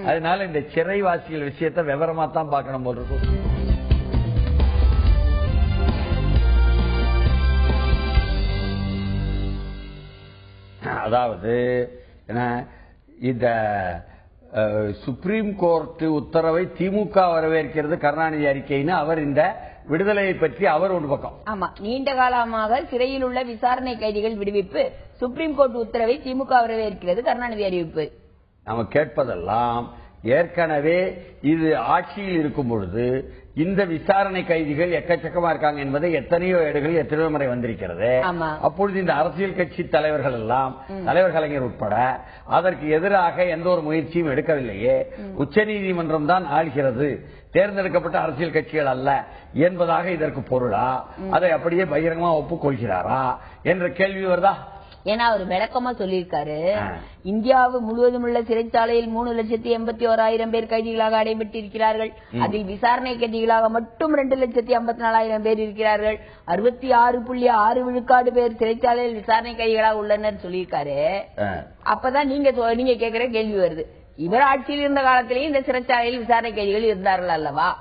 அதனால இந்த சிறைவாசிகள் விஷயத்தை விவரமா தான் பார்க்கணும் போல இருக்கும். அதாவது இந்த சுப்ரீம் கோர்ட் உத்தரவை திமுக வரவேற்கிறது கருணாநிதி அறிக்கைன்னு அவர் இந்த விடுதலையை பற்றி அவர் ஒரு பக்கம். ஆமா, நீண்ட காலமாக சிறையில் உள்ள விசாரணை கைதிகள் விடுவிப்பு, சுப்ரீம் கோர்ட் உத்தரவை திமுக வரவேற்கிறது கருணாநிதி அறிவிப்பு. நாம கேட்பதெல்லாம் ஏற்கனவே இது ஆட்சியில் இருக்கும் பொழுது இந்த விசாரணை கைதிகள் எக்கச்சக்கமா இருக்காங்க என்பதை எத்தனையோ ஏடுகள் எத்தனையோ முறை வந்திருக்கிறது. அப்பொழுது இந்த அரசியல் கட்சி தலைவர்கள் எல்லாம், தலைவர் கலைஞர் உட்பட அதற்கு எதிராக எந்த ஒரு முயற்சியும் எடுக்கவில்லையே. உச்சநீதிமன்றம் தான் ஆள்கிறது, தேர்ந்தெடுக்கப்பட்ட அரசியல் கட்சிகள் அல்ல என்பதாக இதற்கு பொருளா? அதை அப்படியே பகிரங்கமா ஒப்புக்கொள்கிறாரா என்ற கேள்வி வருதா? ஏன்னா அவர் விளக்கமா சொல்லியிருக்காரு, இந்தியாவு முழுவதும் உள்ள சிறைச்சாலையில் 3,81,000 பேர் கைதிகளாக அடைபட்டிருக்கிறார்கள். அதில் விசாரணை கைதிகளாக மட்டும் 2,54,000 பேர் இருக்கிறார்கள். 66.6 விழுக்காடு பேர் சிறைச்சாலையில் விசாரணை கைதிகளாக உள்ளனர் சொல்லியிருக்காரு. அப்பதான் நீங்க கேட்கிற கேள்வி வருது, இவர் ஆட்சியில் இருந்த காலத்திலேயே இந்த சிறைச்சாலையில் விசாரணை கைதிகள் இருந்தார்கள் அல்லவா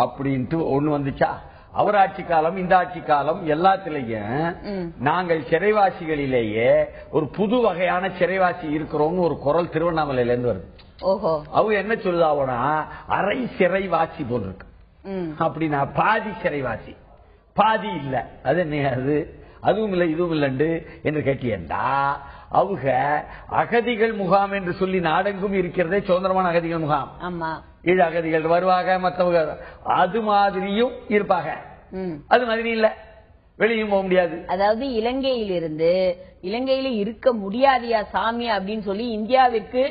அப்படின்ட்டு ஒண்ணு வந்துச்சா? அவர் ஆட்சி காலம், இந்த ஆட்சி காலம் எல்லாத்திலையும் நாங்கள் சிறைவாசிகளிலேயே ஒரு புது வகையான சிறைவாசி இருக்கிறோம் ஒரு குரல் திருவண்ணாமலையில இருந்து வருது. அவங்க என்ன சொல்லுதாவோனா அரை சிறைவாசி போல் இருக்கு அப்படின்னா பாதி சிறைவாசி பாதி இல்ல. அது என்ன? அது அதுவும் இல்லை இதுவும் இல்லண்டு என்று கேட்டியண்டா அவங்க அகதிகள் முகாம் என்று சொல்லி நாடெங்கும் இருக்கிறதே சுதந்திரமான அகதிகள் முகாம். ஈழ அகதிகள் வருவாங்க, மற்றவங்க அது மாதிரியும் இருப்பாங்க. அது மாதிரி இல்ல, வெளியும் போக முடியாது. அதாவது இலங்கையில இருக்க முடியாதியா சாமி அப்படின்னு சொல்லி இந்தியாவிற்கு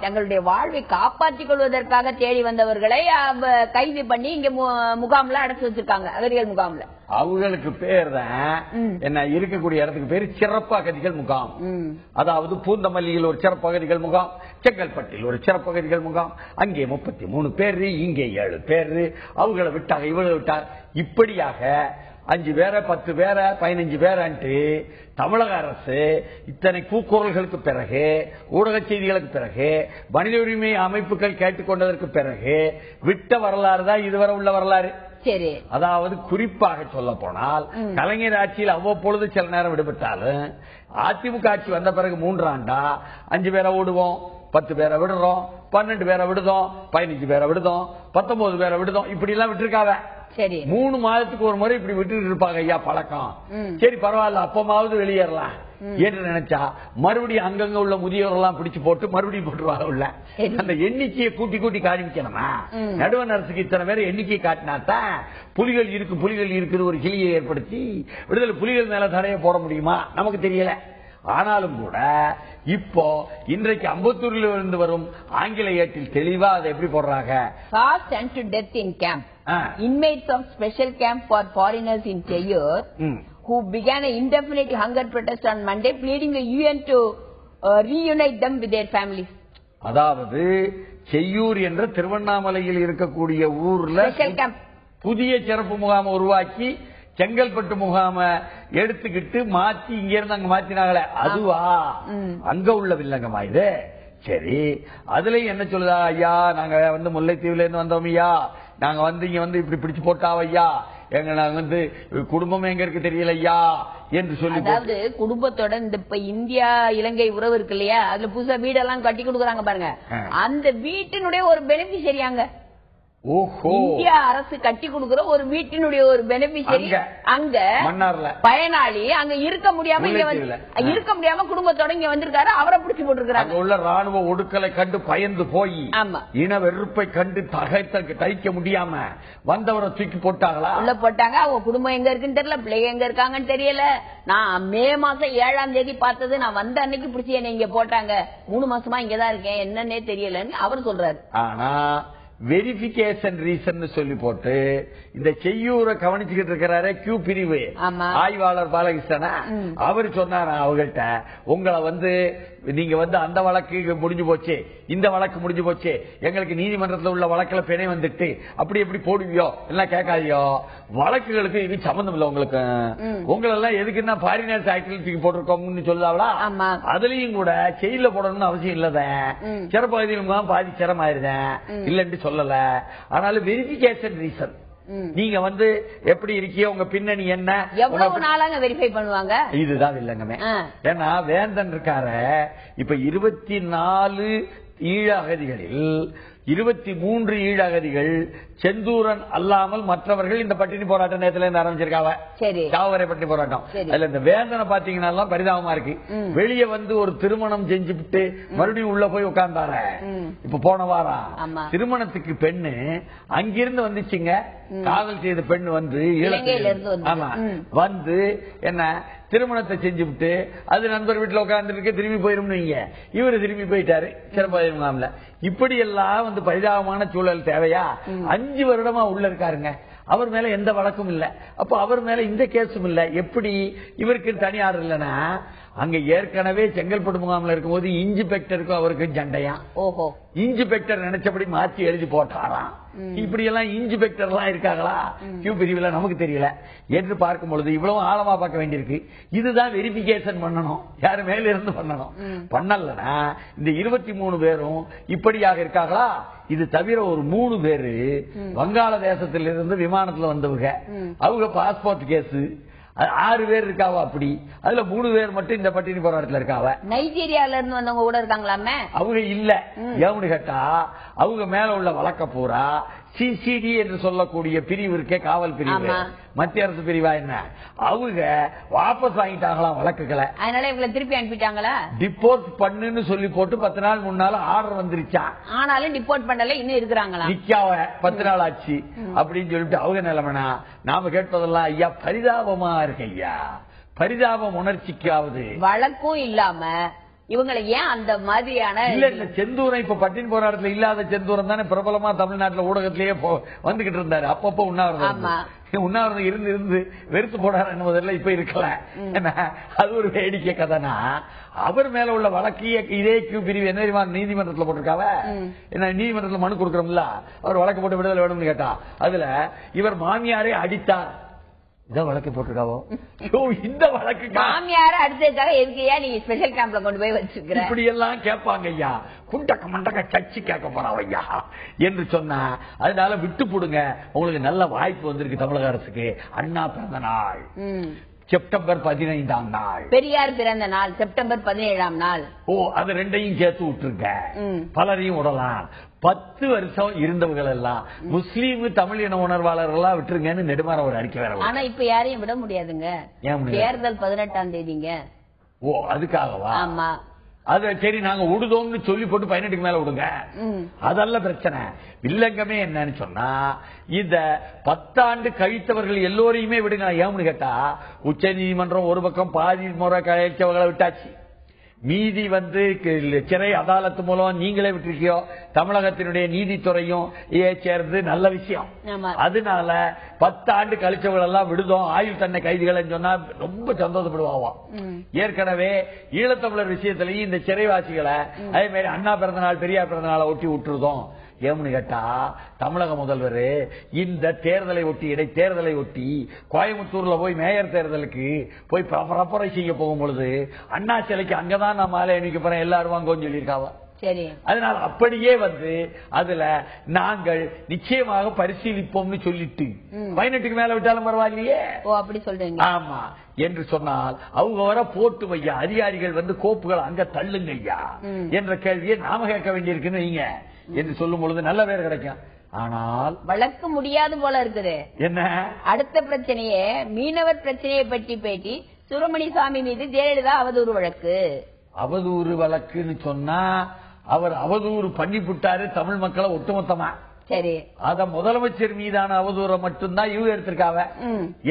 தங்களுடைய வாழ்வை காப்பாற்றிக் கொள்வதற்காக தேடி வந்தவர்களை கைது பண்ணி இங்க முகாம்ல அடைச்சு வச்சிருக்காங்க, அகதிகள் முகாம்ல. அவங்களுக்கு பேர் தான் என்ன, இருக்கக்கூடிய இடத்துக்கு பேரு சிறப்பு அகதிகள் முகாம். அதாவது பூந்தமல்லியில் ஒரு சிறப்பு அகதிகள் முகாம், செங்கல்பட்டில் ஒரு சிறப்பு அகதிகள் முகாம். அங்கே 33 பேரு, இங்கே 7 பேரு. அவங்களை விட்டாங்க, இவங்களை விட்டாங்க. இப்படியாக 5 பேரை 10 பேரை 15 பேரான்ட்டு தமிழக அரசு இத்தனை கூக்குரல்களுக்கு பிறகு, ஊடக செய்திகளுக்கு பிறகு, மனித உரிமை அமைப்புகள் கேட்டுக்கொண்டதற்கு பிறகு விட்ட வரலாறு தான் இதுவரை உள்ள வரலாறு. சரி. அதாவது குறிப்பாக சொல்ல போனால் கலைஞர் ஆட்சியில் அவ்வப்பொழுது சில நேரம் விடுபட்டாலும் அதிமுக ஆட்சி வந்த பிறகு 3 ஆண்டா 5 பேரை விடுவோம், 10 பேரை விடுறோம், 12 பேரை விடுதோம், 15 பேரை விடுதோம், 19 பேரை விடுதோம், இப்படி எல்லாம் விட்டுருக்காங்க. சரி. 3 மாதத்துக்கு ஒரு முறை இப்படி விட்டு இருப்பாங்க ஐயா பழக்கம். சரி பரவாயில்ல, அப்பமாவது வெளியேறலாம் என்று நினைச்சா மறுபடியும் அங்கங்க உள்ள முதியோரெல்லாம் பிடிச்சு போட்டு மறுபடியும் போட்டுருவாங்க உள்ள. அந்த எண்ணிக்கையை கூட்டி கூட்டி காமிக்கணுமா? நடுவண் அரசுக்கு இத்தனை பேர் எண்ணிக்கையை காட்டினாத்தான் புலிகள் இருக்குது ஒரு கிளியை ஏற்படுத்தி விடுதலை புலிகள் மேல தடையை போட முடியுமா? நமக்கு தெரியல. ஆனாலும் கூட இப்போ இன்றைக்கு அம்பத்தூரில் இருந்து வரும் ஆங்கில ஏட்டில் தெளிவா அதை எப்படி போடுறாங்க? Fast and to death in camp. Inmates of special camp for foreigners in Cheyur who began an indefinite hunger protest on Monday, pleading the UN to reunite them with their families. அதாவது செய்யூர் என்ற திருவண்ணாமலையில் இருக்கக்கூடிய ஊர்ல special camp புதிய சிறப்பு முகாம் உருவாக்கி செங்கல்பட்டு முகாம எடுத்துக்கிட்டு மாத்தி இங்க இருந்து அங்க மாத்தினாங்களே, அதுவா? அங்க உள்ள வில்லங்கமா இது? சரி, அதுல என்ன சொல்லுதா? ஐயா நாங்க முல்லைத்தீவுல இருந்து வந்தோம் ஐயா, நாங்க இங்க இப்படி பிடிச்சு போட்டாவ ஐயா, எங்க நாங்க குடும்பம் எங்க இருக்கு தெரியல ஐயா என்று சொல்லி. அதாவது குடும்பத்தோட இந்த இப்ப இந்தியா இலங்கை உறவு இருக்கு இல்லையா, அதுல புதுசா வீடெல்லாம் கட்டி கொடுக்குறாங்க பாருங்க, அந்த வீட்டினுடைய ஒரு பெனிஃபிஷரியாங்க. இந்தியா அரசு கட்டி கொடுக்கிற ஒரு வீட்டினுடைய ஒரு பெனிஃபிஷரி அங்க பயனாளி அங்க இருக்க முடியாம குடும்பத்தோட இங்க வந்திருக்காரு, அவரை பிடிச்சு போட்டிருக்காங்க. உள்ள ராணுவ ஒடுக்கலை கண்டு பயந்து போய், இன வெறுப்பை கண்டு தைக்க முடியாம வந்தவரை தூக்கி போட்டாங்களா? உள்ள போட்டாங்க. அவங்க குடும்பம் எங்க இருக்குன்னு தெரியல, பிள்ளைங்க எங்க இருக்காங்கன்னு தெரியல. நான் மே மாசம் 7ஆம் தேதி பார்த்தது, நான் வந்த அன்னைக்கு பிடிச்சி என்ன இங்க போட்டாங்க, 3 மாசமா இங்கதான் இருக்கேன், என்னன்னே தெரியலன்னு அவர் சொல்றாரு. ஆனா வெரிபிகேஷன் ரீசன் சொல்லி போட்டு இந்த செய்யூரை கவனிச்சுக்கிட்டு இருக்கிறாரே கியூ பிரிவு ஆய்வாளர் பாலகிருஷ்ணனா, அவர் சொன்னாரா அவங்கள்ட்ட, உங்களை நீங்க அந்த வழக்கு முடிஞ்சு போச்சு, இந்த வழக்கு முடிஞ்சு போச்சு, எங்களுக்கு நீதிமன்றத்தில் உள்ள வழக்குல பிணை வந்துட்டு அப்படி எப்படி போடுவியோ எல்லாம் கேட்காதியோ, வழக்குகளுக்கு இது சம்பந்தம் இல்ல உங்களுக்கு, உங்களெல்லாம் எதுக்குன்னா ஃபாரினர்ஸ் ஆக்டில் தூக்கி போட்டிருக்கோம்னு சொல்லுதாவளா? அதுலயும் கூட செயல போடணும்னு அவசியம் இல்லதான், சிறப்பகுதியில் பாதி சிரமாயிருந்தேன் இல்லன்னு சொல்லல. ஆனாலும் வெரிபிகேஷன் ரீசன், நீங்க எப்படி இருக்கியோ, உங்க பின்னணி என்ன, எவ்வளவு நாளாங்க வெரிஃபை பண்ணுவாங்க? இதுதான் இல்லங்கமே. ஏன்னா வேந்தன் இருக்காரு, இப்ப 24 ஈழ அகதிகளில் 23 ஈழ அகதிகள் செந்தூரன் அல்லாமல் மற்றவர்கள் இந்த பட்டினி போராட்ட நேரத்துல இருந்து ஆரம்பிச்சிருக்காங்க, சாவரை பட்டினி போராட்டம். அதுல இந்த வேதனை பாத்தீங்கன்னா பரிதாபமா இருக்கு. வெளியே ஒரு திருமணம் செஞ்சுட்டு மறுபடியும் உள்ள போய் உட்கார்ந்தார. இப்ப போன வாரம் திருமணத்துக்கு பெண்ணு அங்கிருந்து வந்துச்சுங்க, காதல் செய்த பெண்ணு என்ன திருமணத்தை செஞ்சு விட்டு அது நண்பர் வீட்டுல உட்கார்ந்து திரும்பி போயிரும், இவரு திரும்பி போயிட்டாரு சிறப்பாக. இப்படி எல்லாம் பரிதாபமான சூழல் தேவையா? 5 வருடமா உள்ள இருக்காருங்க, அவர் மேல எந்த வழக்கும் இல்ல, அப்ப அவர் மேல இந்த கேஸும் இல்ல. எப்படி இவருக்கு தனியார் இல்லனா? அங்க ஏற்கனவே செங்கல்பட்டு முகாமில் இருக்கும்போது இன்ஸ்பெக்டருக்கும் அவருக்கு சண்டையா, இன்ஸ்பெக்டர் நினைச்சபடி மாற்றி எழுதி போட்டாராம். இப்படி எல்லாம் இன்ஸ்பெக்டர் எல்லாம் இருக்காங்களா கியூ பிரிவுல? நமக்கு தெரியல என்று பார்க்கும் பொழுது இவ்வளவு ஆழமா பார்க்க வேண்டியிருக்கு. இதுதான் வெரிபிகேஷன் பண்ணணும், யாரு மேல இருந்து பண்ணணும். பண்ணலன்னா இந்த 23 பேரும் இப்படியாக இருக்காங்களா? இது தவிர ஒரு 3 பேரு வங்காளதேசத்திலிருந்து விமானத்துல வந்தவங்க, அவங்க பாஸ்போர்ட் கேஸ் 6 பேர் இருக்காவா. அப்படி அதுல 3 பேர் மட்டும் இந்த பட்டினி போராட்டத்தில் இருக்காவ. நைஜீரியால இருந்து வந்தவங்க கூட இருக்காங்களாமே, அவங்க இல்ல. ஏன்னு கேட்டா அவங்க மேல உள்ள வழக்க பூரா சிசிடி என்று சொல்லக்கூடிய பிரிவு இருக்கே, காவல் பிரிவு, மத்திய அரசு பிரிவா என்ன, அவங்க வாபஸ் வாங்கிட்டாங்களாம் வழக்குகளை. அதனால இவங்களை திருப்பி அனுப்பிட்டாங்களா? டிப்போர்ட் பண்ணுன்னு சொல்லி போட்டு 10 நாள் முன்னால ஆர்டர் வந்துருச்சா, ஆனாலும் டிப்போர்ட் பண்ணல, இன்னும் இருக்கிறாங்களா, நிக்காவ 10 நாள் ஆச்சு அப்படின்னு சொல்லிட்டு அவங்க நிலைமைனா நாம கேட்பதெல்லாம் ஐயா பரிதாபமா இருக்கு ஐயா. பரிதாபம் உணர்ச்சிக்காவது வழக்கும் இல்லாம இவங்களை ஏன் அந்த மாதிரியான இல்ல செந்தூரம் இப்ப பட்டின் போராட்டத்துல இல்லாத செந்தூரம் தானே பிரபலமா தமிழ்நாட்டுல ஊடகத்திலேயே வந்துகிட்டு இருந்தாரு. அப்பப்போ உண்ணாவிரதம் இருந்து இருந்து வெறுத்து போடாரு என்பதெல்லாம் இப்ப இருக்கல. அது ஒரு வேடிக்கை கதைனா அவர் மேல உள்ள வழக்கு இதே பிரிவு என்ன தெரியுமா நீதிமன்றத்துல போட்டிருக்காவ. என்ன நீதிமன்றத்துல மனு கொடுக்கறோம்ல, அவர் வழக்கு போட்டு விடுதலை வேணும்னு கேட்டா அதுல இவர் மாமியாரே அடித்தார் இதான் வழக்கு போட்டிருக்காவோ. இந்த வழக்கு மாமியார அடுத்ததுக்காக எதுக்கையா நீ ஸ்பெஷல் கேம்ப்ல கொண்டு போய் வச்சிருக்க, இப்படி எல்லாம் கேட்பாங்க ஐயா. குண்டக்க மண்டக்க சச்சி கேட்க போறாங்க ஐயா என்று சொன்னா அதனால விட்டு போடுங்க. உங்களுக்கு நல்ல வாய்ப்பு வந்திருக்கு தமிழக அரசுக்கு. அண்ணா பிறந்த நாள் செப்டம்பர் 15ஆம் நாள், பெரியார் பிறந்த நாள் செப்டம்பர் 17ஆம் நாள். அது ரெண்டையும் சேர்த்து விட்டுருங்க, பலரையும் விடலாம். 10 வருஷம் இருந்தவர்கள் எல்லாம் முஸ்லீம் தமிழ் இன உணர்வாளர்களா விட்டுருங்கன்னு நெடுமாற ஒரு அறிக்கை வேற. ஆனா இப்ப யாரையும் விட முடியாதுங்க, தேர்தல் 18ஆம் தேதிங்க. அதுக்காகவா? ஆமா. அது சரி, நாங்க விடுதோம்னு சொல்லி போட்டு 18க்கு மேல விடுங்க, அதெல்லாம் பிரச்சனை. வில்லங்கமே என்னன்னு சொன்னா இந்த 10 ஆண்டு கழித்தவர்கள் எல்லோரையுமே விடுங்க. ஏன்னு கேட்டா உச்ச நீதிமன்றம் ஒரு பக்கம் பாதி முறை கழிச்சவர்களை விட்டாச்சு, மீதி சிறை அதாலத்து மூலம் நீங்களே விட்டுருக்கியோ, தமிழகத்தினுடைய நீதித்துறையும் சேர்ந்து நல்ல விஷயம். அதனால 10 ஆண்டு கழிச்சவர்கள் எல்லாம் விடுதோம், ஆயுள் தண்டனை கைதிகள் சொன்னா ரொம்ப சந்தோஷப்படுவாங்க. ஏற்கனவே ஈழத்தமிழர் விஷயத்திலையும் இந்த சிறைவாசிகளை அதே மாதிரி அண்ணா பிறந்த நாள் பெரியார் பிறந்த நாளை ஒட்டி விட்டுருதோம். ஏன்னு கேட்டா தமிழக முதல்வர் இந்த தேர்தலை ஒட்டி இடைத்தேர்தலை ஒட்டி கோயம்புத்தூர்ல போய் மேயர் தேர்தலுக்கு போய் பிரபரை செய்ய போகும் பொழுது அண்ணா சிலைக்கு அங்கதான் நான் மாலை அணிக்க போறேன் எல்லாரும் வாங்கன்னு சொல்லியிருக்காவ. அதனால அப்படியே அதுல நாங்கள் நிச்சயமாக பரிசீலிப்போம்னு சொல்லிட்டு 18க்கு மேல விட்டாலும் பரவாயில்லையே அப்படி சொல்றீங்க. ஆமா என்று சொன்னால் அவங்க வர போட்டு வையா அதிகாரிகள் கோப்புகள் அங்க தள்ளுங்க ஐயா என்ற கேள்வியை நாம கேட்க வேண்டியிருக்குன்னு நீங்க என்று சொல்லும் பொழுது நல்ல பேர் கிடைக்கும். ஆனால் வழக்கு முடியாது போல இருக்குது. என்ன அடுத்த பிரச்சனையே மீனவர் பிரச்சனையை பற்றி பேட்டி சுப்பிரமணிய சாமி மீது ஜெயலலிதா அவதூறு வழக்கு. அவதூறு வழக்குன்னு சொன்னா அவர் அவதூறு பண்ணிவிட்டாரு தமிழ் மக்களை ஒட்டுமொத்தமா. சரி, அத முதலமைச்சர் மீதான அவதூறை மட்டும்தான் இவங்க எடுத்திருக்காவ.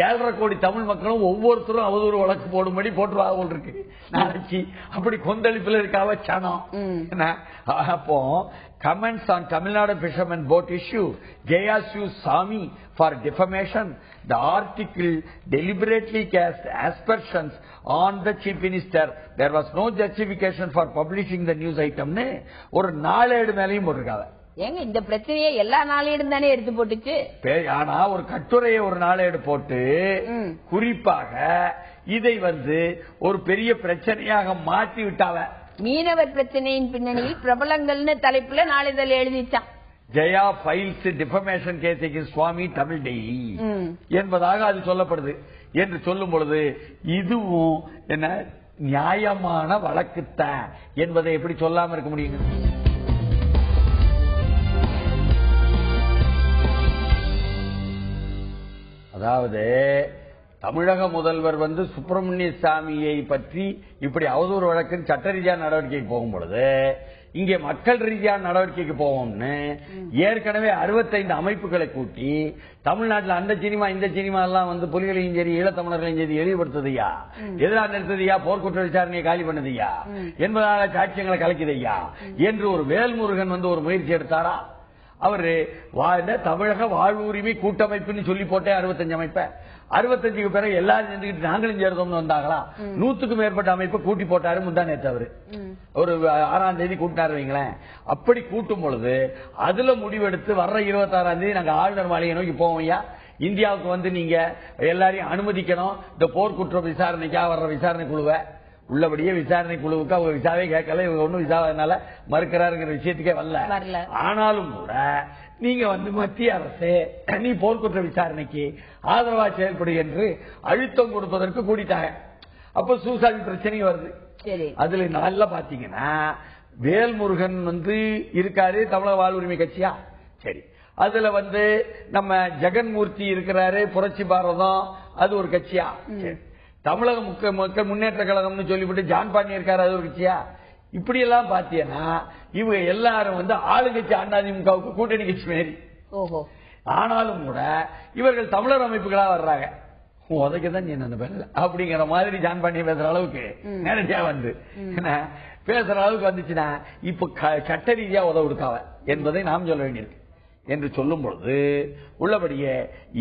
7.5 கோடி தமிழ் மக்களும் ஒவ்வொருத்தரும் அவதூறு வழக்கு போடும்படி போட்டுருவாங்க இருக்கு நாளைக்கு. அப்படி கொந்தளிப்புல இருக்காவ சனம். அப்போ comments on Tamil Nadu Fishermen Boat issue, Jaya sues Swami for defamation. The article deliberately cast aspersions on the chief minister. There was no justification for publishing the news item. ஒரு நாளேடு மேலையும் போட்டிருக்காங்க. ஏங்க இந்த பிரச்சனையை எல்லா நாளேடும் தானே எடுத்து போட்டுச்சு. ஆனா ஒரு கட்டுரையை ஒரு நாளேடு போட்டு குறிப்பாக இதை ஒரு பெரிய பிரச்சனையாக மாற்றி விட்டாவ. மீனவர் பிரச்சனையின் பின்னணியில் பிரபலங்கள்னு தலைப்புல நாளிதழ் எழுதிச்சான். Jaya files defamation case against Swamy Tamil daily என்பதாக அது சொல்லப்படுது. என்று சொல்லும் பொழுது இதுவும் என்ன நியாயமான வழக்குத்தான் என்பதை எப்படி சொல்லாம இருக்க முடியும்? அதாவது தமிழக முதல்வர் சுப்பிரமணிய சாமியை பற்றி இப்படி அவதூறு வழக்கின் சட்ட ரீதியான நடவடிக்கைக்கு போகும் பொழுது இங்கே மக்கள் ரீதியான நடவடிக்கைக்கு போவோம்னு ஏற்கனவே 65 அமைப்புகளை கூட்டி தமிழ்நாட்டில் அந்த சினிமா இந்த சினிமா எல்லாம் புலிகளையும் சரி ஈழத்தமிழர்களையும் சரி எளிவுபடுத்ததையா, எதிராக நிறுத்ததையா, போர்க்குற்ற விசாரணையை காலி பண்ணதையா என்பதாக சாட்சியங்களை கலக்கிதையா என்று ஒரு வேல்முருகன் ஒரு முயற்சி எடுத்தாரா? அவரு தமிழக வாழ்வுரிமை கூட்டமைப்புன்னு சொல்லி போட்டே 65 அமைப்ப 65க்கு பிறகு எல்லாரும் சேர்ந்துக்கிட்டு நாங்களும் சேர்ந்தோம்னு வந்தாங்களா? 100க்கும் மேற்பட்ட அமைப்பை கூட்டி போட்டாரு முந்தா நேத்து. அவரு ஒரு 6ஆம் தேதி கூட்டினாரு வைங்களேன். அப்படி கூட்டும் பொழுது அதுல முடிவெடுத்து வர்ற 26ஆம் தேதி நாங்க ஆளுநர் மாளிகை நோக்கி போவோம்யா, இந்தியாவுக்கு நீங்க எல்லாரையும் அனுமதிக்கணும் இந்த போர்க்குற்ற விசாரணைக்காக வர்ற விசாரணை குழுவை. உள்ளபடியே விசாரணை குழுவுக்கு அவங்க விசாவே கேட்கல, இவங்க ஒன்னும் விசாவதுனால மறுக்கிறாருங்கிற விஷயத்துக்கே வரல. ஆனாலும் கூட நீங்க மத்திய அரசு நீ போர்க்குற்ற விசாரணைக்கு ஆதரவா செயல்படு என்று அழுத்தம் கொடுப்பதற்கு கூடிட்டாங்க. அப்ப சூசாமி பிரச்சனை வருது. அதுல நல்லா பாத்தீங்கன்னா வேல்முருகன் இருக்காரு தமிழக வாழ்வுரிமை கட்சியா. சரி, அதுல நம்ம ஜெகன்மூர்த்தி இருக்கிறாரு, புரட்சி பாரதம் அது ஒரு கட்சியா? தமிழக மக்கள் முன்னேற்ற கழகம்னு சொல்லிவிட்டு ஜான் பாண்டி இருக்காரு, அது ஒரு கட்சியா? இப்படி எல்லாம் பாத்தீங்கன்னா இவங்க எல்லாரும் ஆளுங்கட்சி அதிமுகவுக்கு கூட்டணி கட்சி மாரி. ஆனாலும் கூட இவர்கள் தமிழர் அமைப்புகளா வர்றாங்க. உதைக்கதான் நீ அப்படிங்கிற மாதிரி ஜான் பாண்டிய பேசுற அளவுக்கு நேரடியா பேசுற அளவுக்கு வந்துச்சுன்னா இப்ப சட்ட ரீதியா உதவு கொடுக்காவ என்பதை நாம் சொல்ல வேண்டியிருக்கு. என்று சொல்லும் பொழுது உள்ளபடியே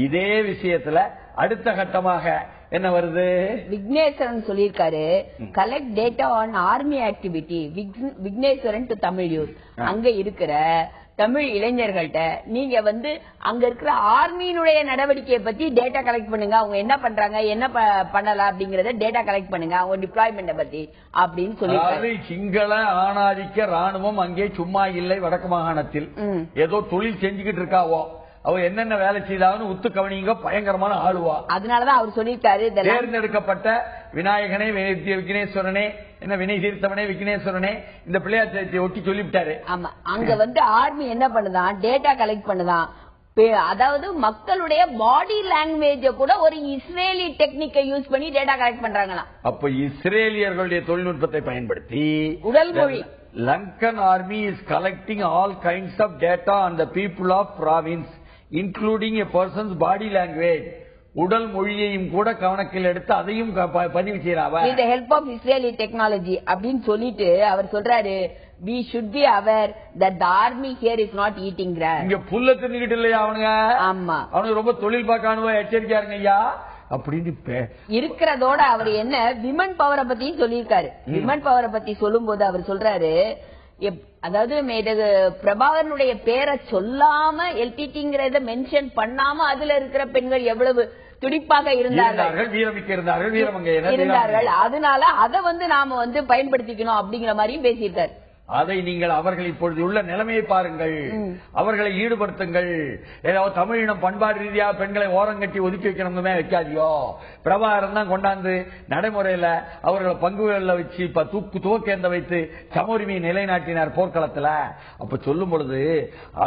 இதே விஷயத்துல அடுத்த கட்டமாக என்ன வருது? விக்னேஸ்வரன் சொல்லியிருக்காரு, collect data on army activity. Vigneswaran to Tamil youth. அங்க இருக்கிற தமிழ் இளைஞர்கள்ட்ட நீங்க அங்க இருக்கிற ஆர்மியினுடைய நடவடிக்கையை பத்தி டேட்டா கலெக்ட் பண்ணுங்க, அவங்க என்ன பண்றாங்க, என்ன பண்ணலாம் அப்படிங்கறத டேட்டா கலெக்ட் பண்ணுங்க, அவங்க டிப்ளாய்மெண்ட பத்தி அப்படின்னு சொல்லி. சிங்கள ஆணாதிக்க ராணுவம் அங்கே சும்மா இல்லை. வடக்கு மாகாணத்தில் ஏதோ தொழில் செஞ்சுக்கிட்டு இருக்காவோ, அவ என்னென்ன வேலை செய்தாலும் உத்து கவனிங்க, பயங்கரமான ஆளுவா. அதனாலதான் அவர் சொல்லியிருக்காரு, தேர்ந்தெடுக்கப்பட்ட விநாயகனே விக்னேஸ்வரனே, என்ன வினை தீர்த்தவனே விக்னேஸ்வரனே, இந்த பிள்ளையார் சதுர்த்தியை ஒட்டி சொல்லிவிட்டாரு. ஆமா, அங்க ஆர்மி என்ன பண்ணுதான், டேட்டா கலெக்ட் பண்ணுதான். அதாவது மக்களுடைய பாடி லாங்குவேஜ கூட ஒரு இஸ்ரேலி டெக்னிக்கை யூஸ் பண்ணி டேட்டா கலெக்ட் பண்றாங்களா. அப்ப இஸ்ரேலியர்களுடைய தொழில்நுட்பத்தை பயன்படுத்தி உடல் மொழி Lankan army is collecting all kinds of data on the people of province, including a person's body language. உடல் மொழியையும் கூட கவனத்தில் எடுத்து அதையும் பதிவு செய்யறாங்க. With the help of Israeli technology அப்படின்னு சொல்லிட்டு அவர் சொல்றாரு, we should be aware that the army here is not eating grass. இங்க புல்ல தின்னுகிட்டு இல்லையா அவனுங்க? ஆமா, அவனுக்கு ரொம்ப தொழில் பார்க்கணுவா, எச்சரிக்கையா இருங்க ஐயா அப்படின்னு இருக்கிறதோட அவர் என்ன விமன் பவரை பத்தி சொல்லியிருக்காரு. விமன் பவரை பத்தி சொல்லும் போது அவர் சொல்றாரு, அதாவது பிரபாகரனுடைய பேரை சொல்லாம எல்டிடிங்கிறத மென்ஷன் பண்ணாம அதுல இருக்கிற பெண்கள் எவ்வளவு துடிப்பாக இருந்தார்கள், வீரமிக்க இருந்தார்கள், இருந்தார்கள். அதனால அதை நாம பயன்படுத்திக்கணும் அப்படிங்கிற மாதிரியும் பேசியிருக்காரு. அதை நீங்கள் அவர்கள் இப்பொழுது உள்ள நிலைமையை பாருங்கள், அவர்களை ஈடுபடுத்துங்கள். ஏதாவது தமிழினம் பண்பாடு ரீதியாக பெண்களை ஓரங்கட்டி ஒதுக்கி வைக்கணுமே வைக்காதியோ. பிரபாகரன் தான் கொண்டாந்து நடைமுறையில அவர்களை பங்குகளில் வச்சு துவக்கேந்த வைத்து சம உரிமையை நிலைநாட்டினார் போர்க்களத்துல. அப்ப சொல்லும் பொழுது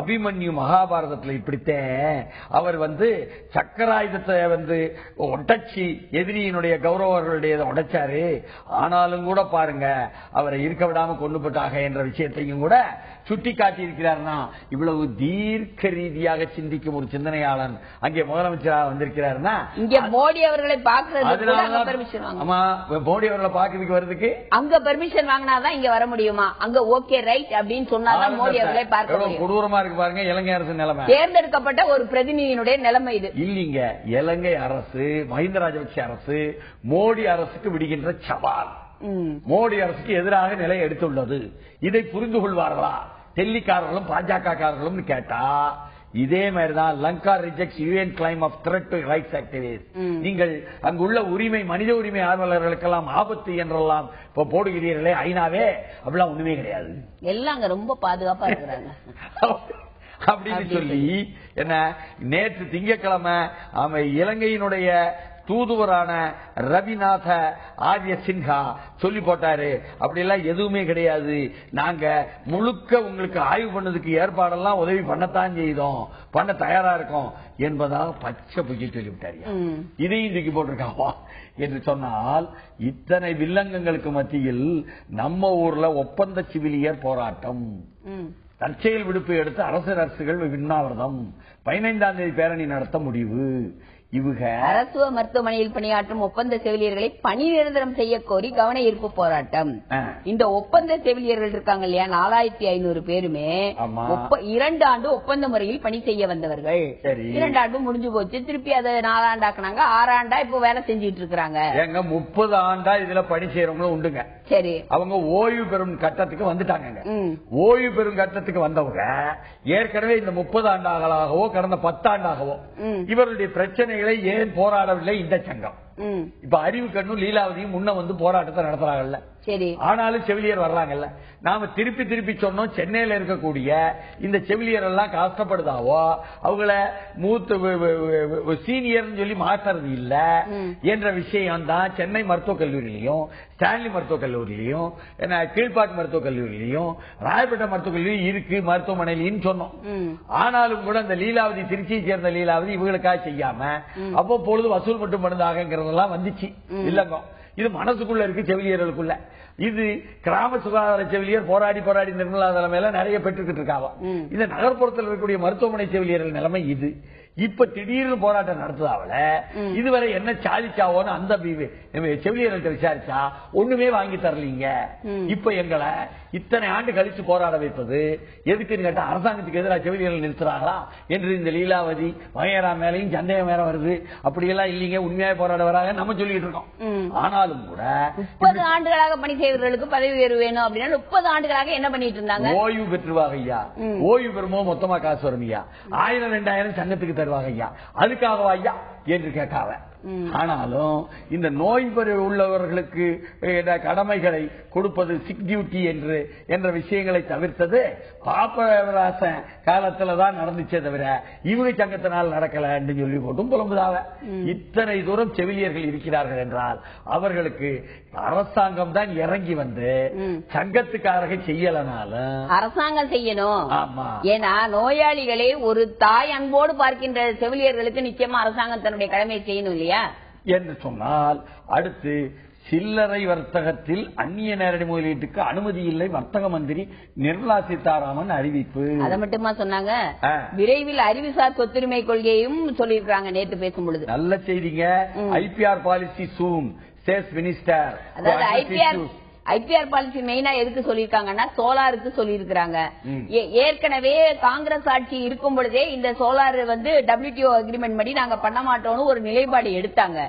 அபிமன்யு மகாபாரதத்துல இப்படித்தான் அவர் சக்கராயுதத்தை உடைச்சி எதிரியினுடைய கௌரவர்களுடைய உடைச்சாரு. ஆனாலும் கூட பாருங்க அவரை இருக்க விடாம கொண்டு போட்டாக என்ற விஷயத்தையும் கூட சுட்டி காட்டியிருக்கிறார்னா, இவ்வளவு தீர்க்க ரீதியாக சிந்திக்கும் ஒரு சிந்தனையாளன் அங்கே முதலமைச்சராக வந்திருக்கிறார்னா, இங்க மோடி அவர்களை ஆமா மோடி அவர்களை பாக்குறதுக்கு வருதுக்கு அங்க பெர்மிஷன் வாங்கினாதான் இங்க வர முடியுமா? அங்க ஓகே ரைட் அப்படின்னு சொன்னாதான் மோடி அவர்களை பார்க்க முடியும். கொடூரமா இருக்கு பாருங்க இலங்கை அரசு நிலைமை. தேர்ந்தெடுக்கப்பட்ட ஒரு பிரதிநிதியினுடைய நிலைமை இது இல்லீங்க. இலங்கை அரசு, மஹிந்த ராஜபக்ஷ அரசு மோடி அரசுக்கு விடுகின்ற சவால், மோடி அரசுக்கு எதிராக நிலை எடுத்துள்ளது. இதை புரிந்து கொள்வார்களா டெல்லிக்காரர்களும் பாஜக காரர்களும் கேட்டா, இதே மாதிரிதான் Lanka rejects UN claim of threat to rights activist. நீங்கள் அங்குள்ள உரிமை மனித உரிமை ஆர்வலர்களுக்கெல்லாம் ஆபத்து என்றெல்லாம் இப்ப போடுகிறீர்களே ஐநாவே, அப்படிலாம் ஒண்ணுமே கிடையாது. எல்லாம் அங்க ரொம்ப பாதுகாப்பா இருக்கிறாங்க அப்படின்னு சொல்லி என்ன நேற்று திங்கட்கிழமை இலங்கையினுடைய தூதுவரான ரவிநாத ஆரிய சின்ஹா சொல்லி போட்டாரு, அப்படி எல்லாம் எதுவுமே கிடையாது, நாங்க முழுக்க உங்களுக்கு ஆய்வு பண்ணதுக்கு ஏற்பாடெல்லாம் உதவி பண்ணத்தான் செய்தோம், பண்ண தயாரா இருக்கோம் என்பதாக பச்சை புகை சொல்லிவிட்டாரு. இதையும் தூக்கி போட்டிருக்காவா என்று சொன்னால், இத்தனை வில்லங்கங்களுக்கு மத்தியில் நம்ம ஊர்ல ஒப்பந்த சிவிலியர் போராட்டம், தற்செயல் விடுப்பு எடுத்து அரசு நர்சுகள் உண்ணாவிரதம், 15ஆம் தேதி பேரணி நடத்த முடிவு. இவங்க அரசு மருத்துவமனையில் பணியாற்றும் ஒப்பந்த செவிலியர்களை பணி நிரந்தரம் செய்ய கோரி கவன ஈர்ப்பு போராட்டம். இந்த ஒப்பந்த செவிலியர்கள் இருக்காங்க இல்லையா, 4500 பேருமே 2 ஆண்டு ஒப்பந்த முறையில் பணி செய்ய வந்தவர்கள். 2 ஆண்டு முடிஞ்சு போச்சு, திருப்பி அதை 4 ஆண்டாக்குனாங்க, 6 ஆண்டா இப்ப வேலை செஞ்சிட்டு இருக்காங்க. 30 ஆண்டா இதுல பணி செய்யறவங்களும் உண்டுங்க. சரி, அவங்க ஓய்வு பெறும் கட்டத்துக்கு வந்துட்டாங்க. ஓய்வு பெறும் கட்டத்துக்கு வந்தவங்க ஏற்கனவே இந்த 30 ஆண்டாகவோ கடந்த 10 ஆண்டாகவோ இவருடைய பிரச்சனைகளை ஏன் போராடவில்லை இந்த சங்கம்? இப்ப அறிவு கண்ணும் லீலாவதியும் முன்ன வந்து போராட்டத்தை நடத்துறாங்கல்ல. சரி. ஆனாலும் செவிலியர் வர்றாங்கல்ல. நாம திருப்பி திருப்பி சொன்னோம் சென்னையில இருக்கக்கூடிய இந்த செவிலியர் எல்லாம் கஷ்டப்படுதாவோ அவங்கள மூத்த சீனியர் சொல்லி மாற்றுறது இல்ல என்ற விஷயம் தான் சென்னை மருத்துவக் கல்லூரியிலையும் ஸ்டான்லி மருத்துவக் கல்லூரியிலையும் கீழ்பாக்கு மருத்துவக் கல்லூரியிலையும் ராயப்பேட்டை மருத்துவக் கல்லூரி இருக்கு மருத்துவமனையிலும் சொன்னோம். ஆனாலும் கூட அந்த லீலாவதி திருச்சியை சேர்ந்த லீலாவதி இவங்களுக்காக செய்யாம அவ்வப்பொழுது வசூல் மட்டும் பண்ணுதாங்கிறதெல்லாம் வந்துச்சு இல்லங்க. இது மனசுக்குள்ள இருக்கு செவிலியர்களுக்குள்ள. இது கிராம சுகாதார செவிலியர் போராடி போராடி நிர்மலா தலைமையில நிறைய பெற்றுக்கிட்டு இருக்காங்க. இந்த நகர்ப்புறத்தில் இருக்கக்கூடிய மருத்துவமனை செவிலியர்கள் நிலைமை இது. இப்ப திடீர்னு போராட்டம் நடத்துதாவல இதுவரை என்ன சாதிச்சாவோன்னு அந்த செவிலியர்கள்ட்ட விசாரிச்சா ஒண்ணுமே வாங்கி தரலீங்க. இப்ப எங்களை இத்தனை ஆண்டு கழிச்சு போராட வைப்பது எதுக்குன்னு கேட்டா அரசாங்கத்துக்கு எதிராக செவிலியர்கள் நிறுத்துறாங்களா என்று இந்த லீலாவதி வகையரா மேலையும் சந்தேகம் வேற வருது. அப்படியெல்லாம் இல்லீங்க, உண்மையாக போராட வராங்க நம்ம சொல்லிட்டு இருக்கோம். ஆனாலும் கூட 30 ஆண்டுகளாக பணி செய்வர்களுக்கு பதவி உயர்வு வேணும் அப்படின்னா 30 ஆண்டுகளாக என்ன பண்ணிட்டு இருந்தாங்க? ஓய்வு பெற்றுவாங்க ஐயா. ஓய்வு பெறும்போது மொத்தமா காசு வரும் ஐயா. 1000-2000 சங்கத்துக்கு தருவாங்க ஐயா. அதுக்காகவா ஐயா என்று கேட்காவ. ஆனாலும் இந்த நோய் உள்ளவர்களுக்கு கடமைகளை கொடுப்பது சிக் டியூட்டி என்ற விஷயங்களை தவிர்த்தது பாப்பராசன் காலத்துலதான் நடந்துச்சே தவிர இவங்க சங்கத்தினால் நடக்கல என்று சொல்லி போட்டும் புலம்புதாவ. இத்தனை தூரம் செவிலியர்கள் இருக்கிறார்கள் என்றால் அவர்களுக்கு அரசாங்கம் தான் இறங்கி வந்து சங்கத்துக்காரக செய்யலனாலும் அரசாங்கம் செய்யணும். ஆமா. ஏன்னா நோயாளிகளை ஒரு தாய் அன்போடு பார்க்கின்ற செவிலியர்களுக்கு நிச்சயமா அரசாங்கம் தன்னுடைய கடமையை செய்யணும் இல்லையா என்று சொன்னால், அடுத்து சில்லறை வர்த்தகத்தில் அந்நிய நேரடி முதலீட்டுக்கு அனுமதி இல்லை வர்த்தக மந்திரி நிர்மலா சீதாராமன் அறிவிப்பு. அதை மட்டுமா சொன்னாங்க, விரைவில் அறிவுசார் சொத்துரிமை கொள்கையும் சொல்லியிருக்காங்க நேற்று பேசும் பொழுது. நல்ல செய்திங்க. ஐபிஆர் பாலிசி சூன் சேஸ் மினிஸ்டர். அதாவது ஐபிஆர் பாலிசி மெயினா எதுக்கு சொல்லிருக்காங்கன்னா சோலாருக்கு சொல்லிருக்காங்க. ஏற்கனவே காங்கிரஸ் ஆட்சி இருக்கும் பொழுதே இந்த சோலார் வந்து WTO அக்ரிமெண்ட் படி நாங்க பண்ண மாட்டோம்னு ஒரு நிலைப்பாடு எடுத்தாங்க.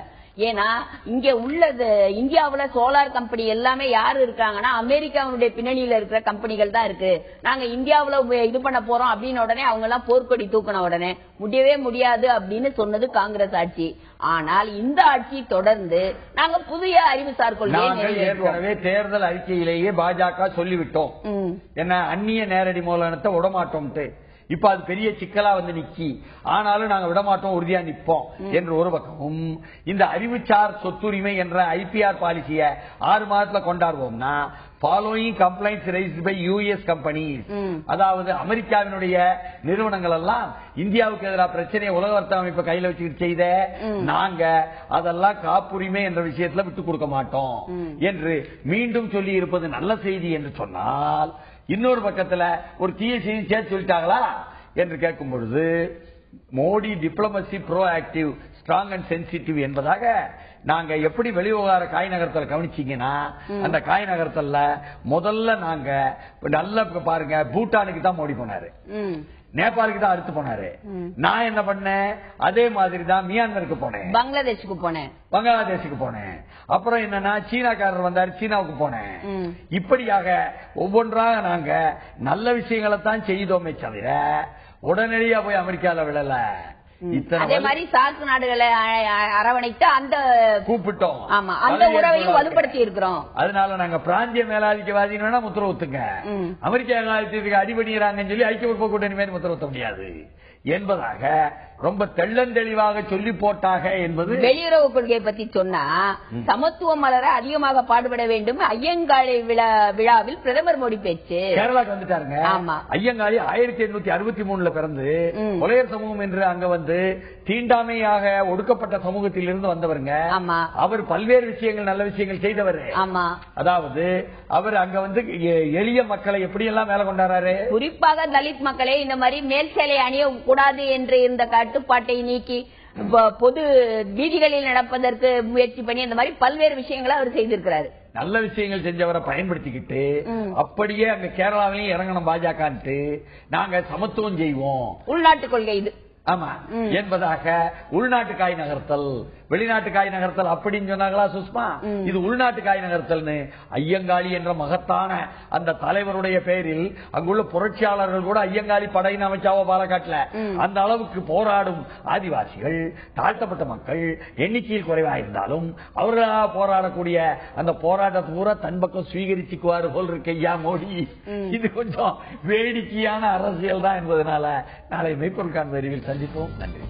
ஏன்னா இங்க உள்ளது இந்தியாவுல சோலார் கம்பெனி எல்லாமே யாரு இருக்காங்கன்னா அமெரிக்காவுடைய பின்னணியில இருக்கிற கம்பெனிகள் தான் இருக்கு. நாங்க இந்தியாவுல இது பண்ண போறோம் அப்படின்னு உடனே அவங்க எல்லாம் போர்க்கொடி தூக்கின உடனே முடியவே முடியாது அப்படின்னு சொன்னது காங்கிரஸ் ஆட்சி. ஆனால் இந்த ஆட்சி தொடர்ந்து நாங்க புதிய அறிவுசார் கொள்கையை தேர்தல் அறிக்கையிலேயே பாஜக சொல்லிவிட்டோம். என்ன அந்நிய நேரடி மூலதனத்தை விடமாட்டோம். இப்ப அது பெரிய சிக்கலா வந்து நிக்கி. ஆனாலும் நாங்க விடமாட்டோம், உறுதியா நிப்போம் என்று ஒரு பக்கமும், இந்த அறிவுசார் சொத்துரிமை என்ற ஐபிஆர் பாலிசியை 6 மாதத்துல கொண்டாடுவோம்னா following complaints raised by US companies, அதாவது அமெரிக்காவினுடைய நிறுவனங்கள் எல்லாம் இந்தியாவுக்கு எதிராக பிரச்சனையை உலக வர்த்தக அமைப்பு கையில வச்சுக்கிட்டு செய்த நாங்க அதெல்லாம் காப்புரிமை என்ற விஷயத்துல விட்டுக் கொடுக்க மாட்டோம் என்று மீண்டும் சொல்லி இருப்பது நல்ல செய்தி என்று சொன்னால், இன்னொரு பக்கத்துல ஒரு தீய செய்தி சேர்த்து சொல்லிட்டாங்களா என்று கேட்கும் பொழுது, Modi diplomacy bro active strong and sensitive என்பதாக நாங்க எப்படி வெளிவிவகார காய் நகரத்தில் கவனிச்சீங்கன்னா, அந்த காய் நகரத்துல முதல்ல நாங்க நல்ல பாருங்க பூட்டானுக்கு தான் மோடி போனாரு, நேபாளுக்கு தான் அடுத்து போனாரு. நான் என்ன பண்ணேன், அதே மாதிரி தான் மியான்மருக்கு போனேன், பங்களாதேஷுக்கு போனேன். அப்புறம் என்னன்னா சீனாக்காரர் வந்தாரு, சீனாவுக்கு போனேன். இப்படியாக ஒவ்வொன்றாக நாங்க நல்ல விஷயங்களை தான் செய்தோமே தவிர உடனடியா போய் அமெரிக்கால விழல. அதே மாதிரி சார்க் நாடுகளை அரவணைத்து அந்த கூப்பிட்டோம், அந்த உறவையும் வலுப்படுத்தி இருக்கிறோம். அதனால நாங்க பிராந்திய மேலாதிக்கவாதினா முத்திர ஒத்துங்க, அமெரிக்கா மேலாதிக்கத்துக்கு அடிபணிறாங்கன்னு சொல்லி ஐக்கிய முற்போக்கு கூட்டணி மேல் முத்திர ஒத்த முடியாது என்பதாக ரொம்ப தெள்ளந்தெளிவாக சொல்லி போட்டாக என்பது. வெளியுறவு கொள்கையை பத்தி சொன்னா சமத்துவம் மலர அதிகமாக பாடுபட வேண்டும். ஐயங்காளி விழாவில் பிரதமர் மோடி பேச்சு. கேரளாக்கு வந்துட்டாருங்க. ஆமா, ஐயங்காளி 1863 பிறந்து கொலையர் சமூகம் என்று அங்க வந்து தீண்டாமையாக ஒடுக்கப்பட்ட சமூகத்தில் இருந்து வந்தவருங்க. அவர் பல்வேறு விஷயங்கள் நல்ல விஷயங்கள் செய்தவர். அதாவது அவர் அங்க வந்து எளிய மக்களை எப்படி எல்லாம் மேல கொண்டாரு, குறிப்பாக தலித் மக்களை இந்த மாதிரி மேல் சேலை அணிய கூடாது என்று இருந்த கட்டுப்பாட்டை நீக்கி பொது வீதிகளில் நடப்பதற்கு முயற்சி பண்ணி அந்த மாதிரி பல்வேறு விஷயங்களை அவர் செய்திருக்கிறார். நல்ல விஷயங்கள் செஞ்சவரை பயன்படுத்திக்கிட்டு அப்படியே அங்க கேரளாவிலையும் இறங்கணும் பாஜக. நாங்க சமத்துவம் செய்வோம், உள்நாட்டு கொள்கை இது. ஆமா என்பதாக உள்நாட்டு காய் நகர்த்தல் வெளிநாட்டு காய் நகர்த்தல் அப்படின்னு சொன்னாங்களா சுஷ்மா? இது உள்நாட்டு காய் நகர்த்தல்னு ஐயங்காளி என்ற மகத்தான அந்த தலைவருடைய பெயரில் அங்குள்ள புரட்சியாளர்கள் கூட ஐயங்காளி படையின் அமைச்சாவோ பாலக்காட்டுல அந்த அளவுக்கு போராடும் ஆதிவாசிகள் தாழ்த்தப்பட்ட மக்கள் எண்ணிக்கையில் குறைவாக இருந்தாலும் அவர்களாக போராடக்கூடிய அந்த போராட்டத்தை பூரா தன் பக்கம் சுவீகரிச்சுக்குவாரு போல் இருக்கு ஐயா மோடி. இது கொஞ்சம் வேடிக்கையான அரசியல் தான் என்பதனால நாளை மெய்ப்பொருள் காண்பறிவில் சந்திப்போம். நன்றி.